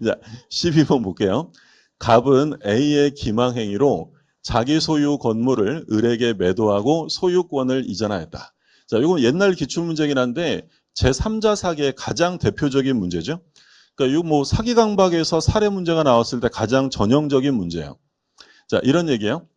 자, 12번 볼게요. 갑은 A의 기망행위로 자기 소유 건물을 을에게 매도하고 소유권을 이전하였다. 자, 이건 옛날 기출문제긴 한데 제3자 사기의 가장 대표적인 문제죠. 그러니까 이거 뭐 사기 강박에서 살해 문제가 나왔을 때 가장 전형적인 문제예요. 자, 이런 얘기예요.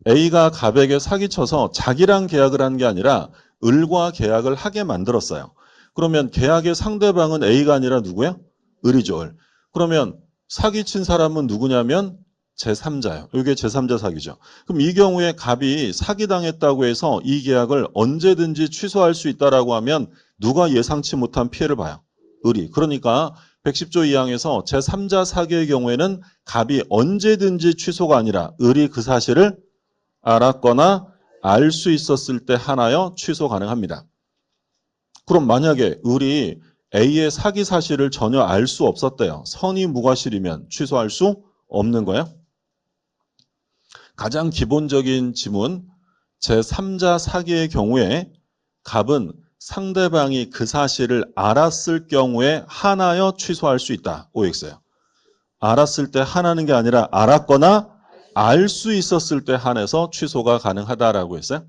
A가 갑에게 사기쳐서 자기랑 계약을 한 게 아니라 을과 계약을 하게 만들었어요. 그러면 계약의 상대방은 A가 아니라 누구예요? 을이죠, 을. 그러면 사기친 사람은 누구냐면 제3자예요. 이게 제3자 사기죠. 그럼 이 경우에 갑이 사기당했다고 해서 이 계약을 언제든지 취소할 수 있다라고 하면 누가 예상치 못한 피해를 봐요? 을이. 그러니까 110조 2항에서 제3자 사기의 경우에는 갑이 언제든지 취소가 아니라 을이 그 사실을 알았거나 알 수 있었을 때 하나여 취소 가능합니다. 그럼 만약에 을이 A의 사기 사실을 전혀 알 수 없었대요. 선의 무과실이면 취소할 수 없는 거예요. 가장 기본적인 지문, 제3자 사기의 경우에 갑은 상대방이 그 사실을 알았을 경우에 하나여 취소할 수 있다. OX예요. 알았을 때 하나는 게 아니라 알았거나 알 수 있었을 때 한해서 취소가 가능하다라고 했어요.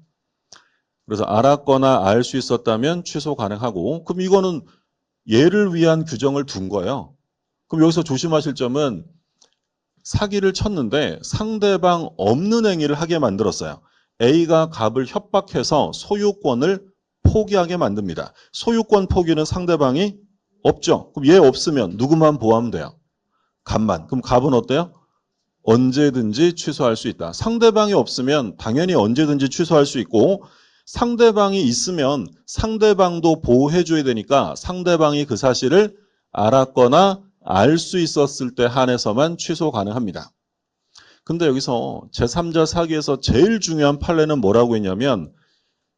그래서 알았거나 알 수 있었다면 취소 가능하고, 그럼 이거는 얘를 위한 규정을 둔 거예요. 그럼 여기서 조심하실 점은 사기를 쳤는데 상대방 없는 행위를 하게 만들었어요. A가 갑을 협박해서 소유권을 포기하게 만듭니다. 소유권 포기는 상대방이 없죠. 그럼 얘 없으면 누구만 보호하면 돼요? 갑만. 그럼 갑은 어때요? 언제든지 취소할 수 있다. 상대방이 없으면 당연히 언제든지 취소할 수 있고, 상대방이 있으면 상대방도 보호해줘야 되니까 상대방이 그 사실을 알았거나 알 수 있었을 때 한해서만 취소 가능합니다. 근데 여기서 제3자 사기에서 제일 중요한 판례는 뭐라고 했냐면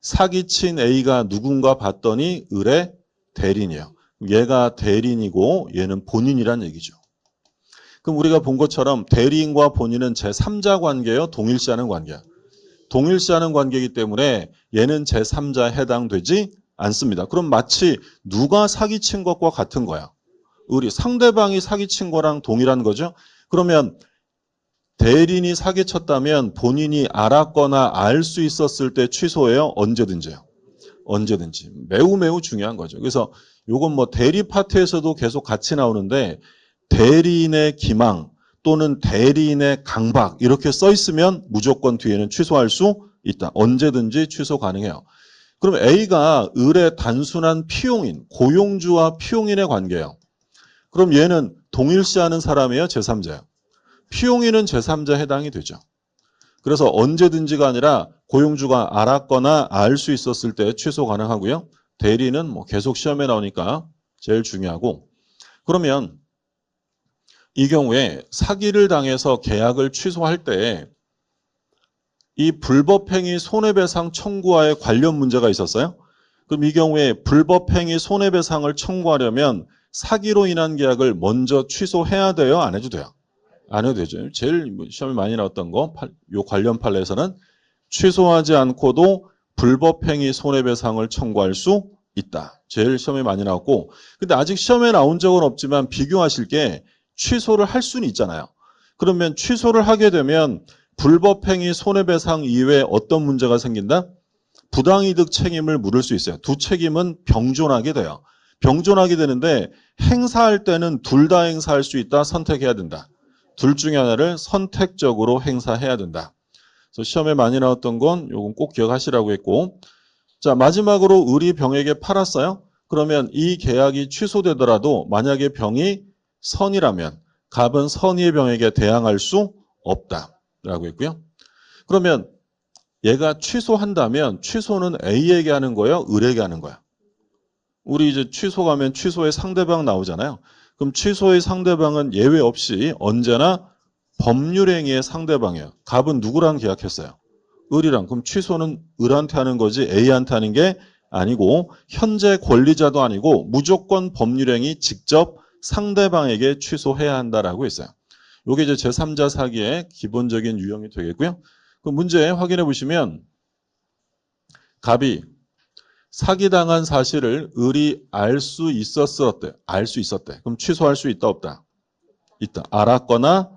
사기친 A가 누군가 봤더니 을의 대리인이에요. 얘가 대리인이고 얘는 본인이란 얘기죠. 그럼 우리가 본 것처럼 대리인과 본인은 제3자 관계예요? 동일시하는 관계야? 동일시하는 관계이기 때문에 얘는 제3자에 해당되지 않습니다. 그럼 마치 누가 사기친 것과 같은 거야. 상대방이 사기친 거랑 동일한 거죠. 그러면 대리인이 사기쳤다면 본인이 알았거나 알 수 있었을 때 취소해요? 언제든지요? 언제든지. 매우 매우 중요한 거죠. 그래서 요건 뭐 대리 파트에서도 계속 같이 나오는데 대리인의 기망 또는 대리인의 강박 이렇게 써 있으면 무조건 뒤에는 취소할 수 있다. 언제든지 취소 가능해요. 그럼 A가 을의 단순한 피용인, 고용주와 피용인의 관계예요. 그럼 얘는 동일시하는 사람이에요? 제3자예요? 피용인은 제3자 해당이 되죠. 그래서 언제든지가 아니라 고용주가 알았거나 알 수 있었을 때 취소 가능하고요. 대리는 뭐 계속 시험에 나오니까 제일 중요하고. 그러면 이 경우에 사기를 당해서 계약을 취소할 때 이 불법행위 손해배상 청구와의 관련 문제가 있었어요. 그럼 이 경우에 불법행위 손해배상을 청구하려면 사기로 인한 계약을 먼저 취소해야 돼요? 안 해도 돼요? 안 해도 되죠. 제일 시험에 많이 나왔던 거, 요 관련 판례에서는 취소하지 않고도 불법행위 손해배상을 청구할 수 있다. 제일 시험에 많이 나왔고, 근데 아직 시험에 나온 적은 없지만 비교하실 게 취소를 할 수는 있잖아요. 그러면 취소를 하게 되면 불법행위 손해배상 이외에 어떤 문제가 생긴다? 부당이득 책임을 물을 수 있어요. 두 책임은 병존하게 돼요. 병존하게 되는데 행사할 때는 둘 다 행사할 수 있다. 선택해야 된다. 둘 중에 하나를 선택적으로 행사해야 된다. 그래서 시험에 많이 나왔던 건 요건 꼭 기억하시라고 했고, 자 마지막으로 을이 병에게 팔았어요. 그러면 이 계약이 취소되더라도 만약에 병이 선이라면 갑은 선의의 병에게 대항할 수 없다라고 했고요. 그러면 얘가 취소한다면 취소는 A에게 하는 거예요? 을에게 하는 거야? 우리 이제 취소 가면 취소의 상대방 나오잖아요. 그럼 취소의 상대방은 예외 없이 언제나 법률행위의 상대방이에요. 갑은 누구랑 계약했어요? 을이랑. 그럼 취소는 을한테 하는 거지 A한테 하는 게 아니고 현재 권리자도 아니고 무조건 법률행위 직접 상대방에게 취소해야 한다라고 했어요. 이게 이제 제3자 사기의 기본적인 유형이 되겠고요. 그 문제 확인해 보시면 갑이 사기당한 사실을 을이 알 수 있었대. 알 수 있었대. 그럼 취소할 수 있다 없다? 있다. 알았거나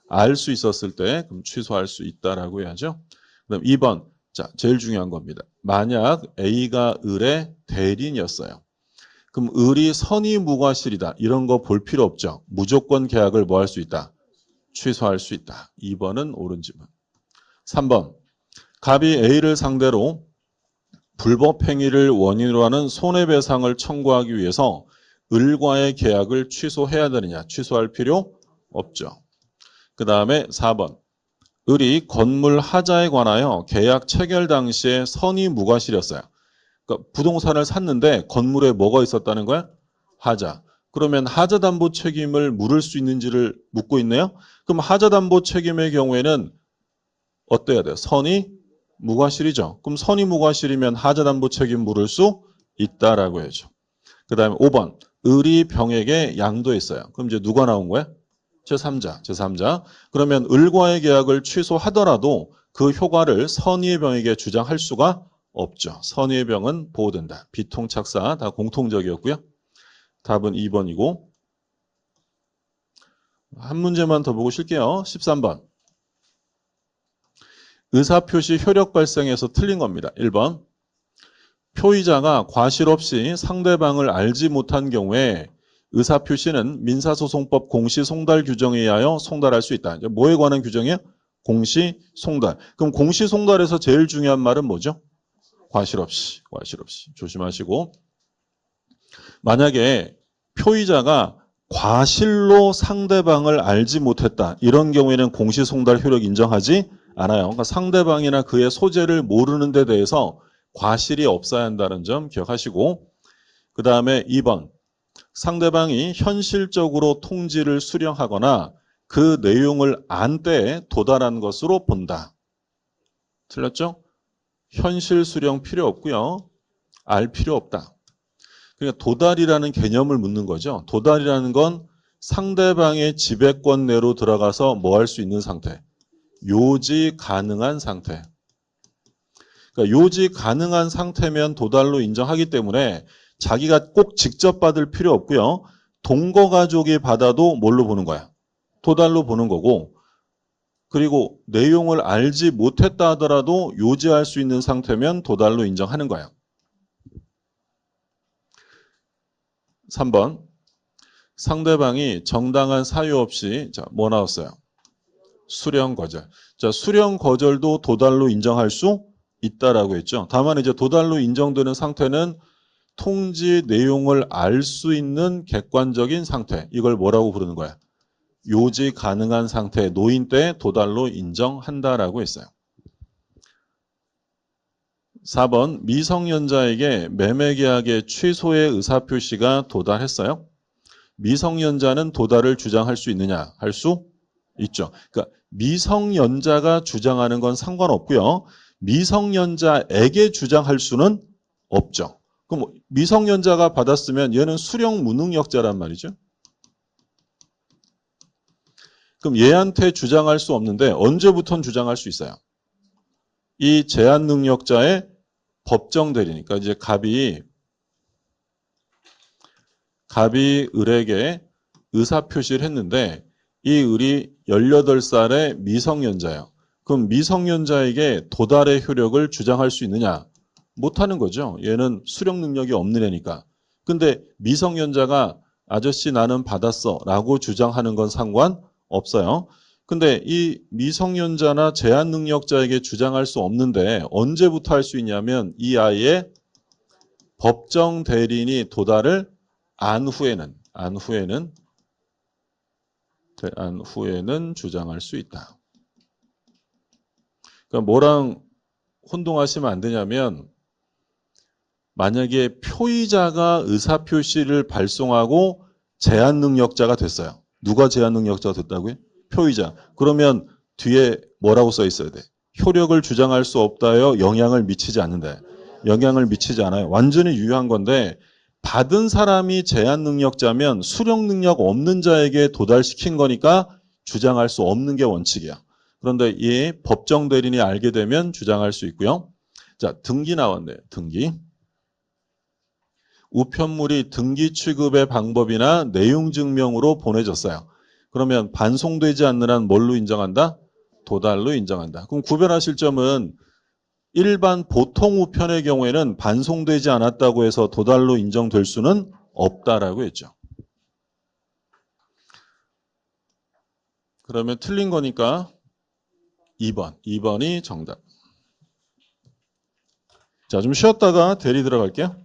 알 수 있었을 때 그럼 취소할 수 있다라고 해야죠. 그럼 2번. 자, 제일 중요한 겁니다. 만약 A가 을의 대리인이었어요. 그럼 을이 선의무과실이다. 이런 거 볼 필요 없죠. 무조건 계약을 뭐 할 수 있다? 취소할 수 있다. 2번은 옳은 지문. 3번. 갑이 A를 상대로 불법 행위를 원인으로 하는 손해배상을 청구하기 위해서 을과의 계약을 취소해야 되느냐? 취소할 필요 없죠. 그 다음에 4번. 을이 건물 하자에 관하여 계약 체결 당시에 선의무과실이었어요. 그러니까 부동산을 샀는데 건물에 뭐가 있었다는 거야? 하자. 그러면 하자담보 책임을 물을 수 있는지를 묻고 있네요. 그럼 하자담보 책임의 경우에는 어때야 돼요? 선의무과실이죠. 그럼 선의무과실이면 하자담보 책임 물을 수 있다라고 해야죠. 그 다음에 5번. 을이 병에게 양도했어요. 그럼 이제 누가 나온 거야? 제3자. 그러면 을과의 계약을 취소하더라도 그 효과를 선의의 병에게 주장할 수가 없죠. 선의의 병은 보호된다. 비통착사 다 공통적이었고요. 답은 2번이고 한 문제만 더 보고 쉴게요. 13번. 의사표시 효력 발생에서 틀린 겁니다. 1번. 표의자가 과실 없이 상대방을 알지 못한 경우에 의사표시는 민사소송법 공시송달 규정에 의하여 송달할 수 있다. 뭐에 관한 규정이에요? 공시송달. 그럼 공시송달에서 제일 중요한 말은 뭐죠? 과실 없이. 조심하시고. 만약에 표의자가 과실로 상대방을 알지 못했다. 이런 경우에는 공시송달 효력 인정하지 않아요. 그러니까 상대방이나 그의 소재를 모르는 데 대해서 과실이 없어야 한다는 점 기억하시고, 그 다음에 2번. 상대방이 현실적으로 통지를 수령하거나 그 내용을 안 때에 도달한 것으로 본다. 틀렸죠? 현실 수령 필요 없고요. 알 필요 없다. 그러니까 도달이라는 개념을 묻는 거죠. 도달이라는 건 상대방의 지배권 내로 들어가서 뭐 할 수 있는 상태. 요지 가능한 상태. 그러니까 요지 가능한 상태면 도달로 인정하기 때문에 자기가 꼭 직접 받을 필요 없고요. 동거 가족이 받아도 뭘로 보는 거야? 도달로 보는 거고, 그리고 내용을 알지 못했다 하더라도 요지할 수 있는 상태면 도달로 인정하는 거예요. 3번. 상대방이 정당한 사유 없이 뭐 나왔어요? 수령 거절. 자, 수령 거절도 도달로 인정할 수 있다라고 했죠. 다만 이제 도달로 인정되는 상태는 통지 내용을 알 수 있는 객관적인 상태. 이걸 뭐라고 부르는 거야? 요지 가능한 상태, 노인 때 도달로 인정한다라고 했어요. 4번. 미성년자에게 매매계약의 취소의 의사표시가 도달했어요. 미성년자는 도달을 주장할 수 있느냐? 할 수 있죠. 그러니까 미성년자가 주장하는 건 상관없고요. 미성년자에게 주장할 수는 없죠. 그럼 미성년자가 받았으면 얘는 수령 무능력자란 말이죠. 그럼 얘한테 주장할 수 없는데 언제부턴 주장할 수 있어요? 이 제한 능력자의 법정 대리니까 이제 갑이 을에게 의사표시를 했는데 이 을이 18살의 미성년자예요. 그럼 미성년자에게 도달의 효력을 주장할 수 있느냐? 못하는 거죠. 얘는 수령 능력이 없는 애니까. 근데 미성년자가 아저씨 나는 받았어 라고 주장하는 건 상관없어요. 근데 이 미성년자나 제한 능력자에게 주장할 수 없는데 언제부터 할 수 있냐면 이 아이의 법정 대리인이 도달을 안 후에는 주장할 수 있다. 그러니까 뭐랑 혼동하시면 안 되냐면 만약에 표의자가 의사표시를 발송하고 제한 능력자가 됐어요. 누가 제한 능력자가 됐다고요? 표의자. 그러면 뒤에 뭐라고 써 있어야 돼? 효력을 주장할 수 없다요. 영향을 미치지 않는다. 영향을 미치지 않아요. 완전히 유효한 건데 받은 사람이 제한 능력자면 수령 능력 없는 자에게 도달시킨 거니까 주장할 수 없는 게 원칙이야. 그런데 이 법정 대리인이 알게 되면 주장할 수 있고요. 자, 등기 나왔네요. 등기. 우편물이 등기 취급의 방법이나 내용 증명으로 보내졌어요. 그러면 반송되지 않는 한 뭘로 인정한다? 도달로 인정한다. 그럼 구별하실 점은 일반 보통 우편의 경우에는 반송되지 않았다고 해서 도달로 인정될 수는 없다라고 했죠. 그러면 틀린 거니까 2번. 2번이 정답. 자, 좀 쉬었다가 대리 들어갈게요.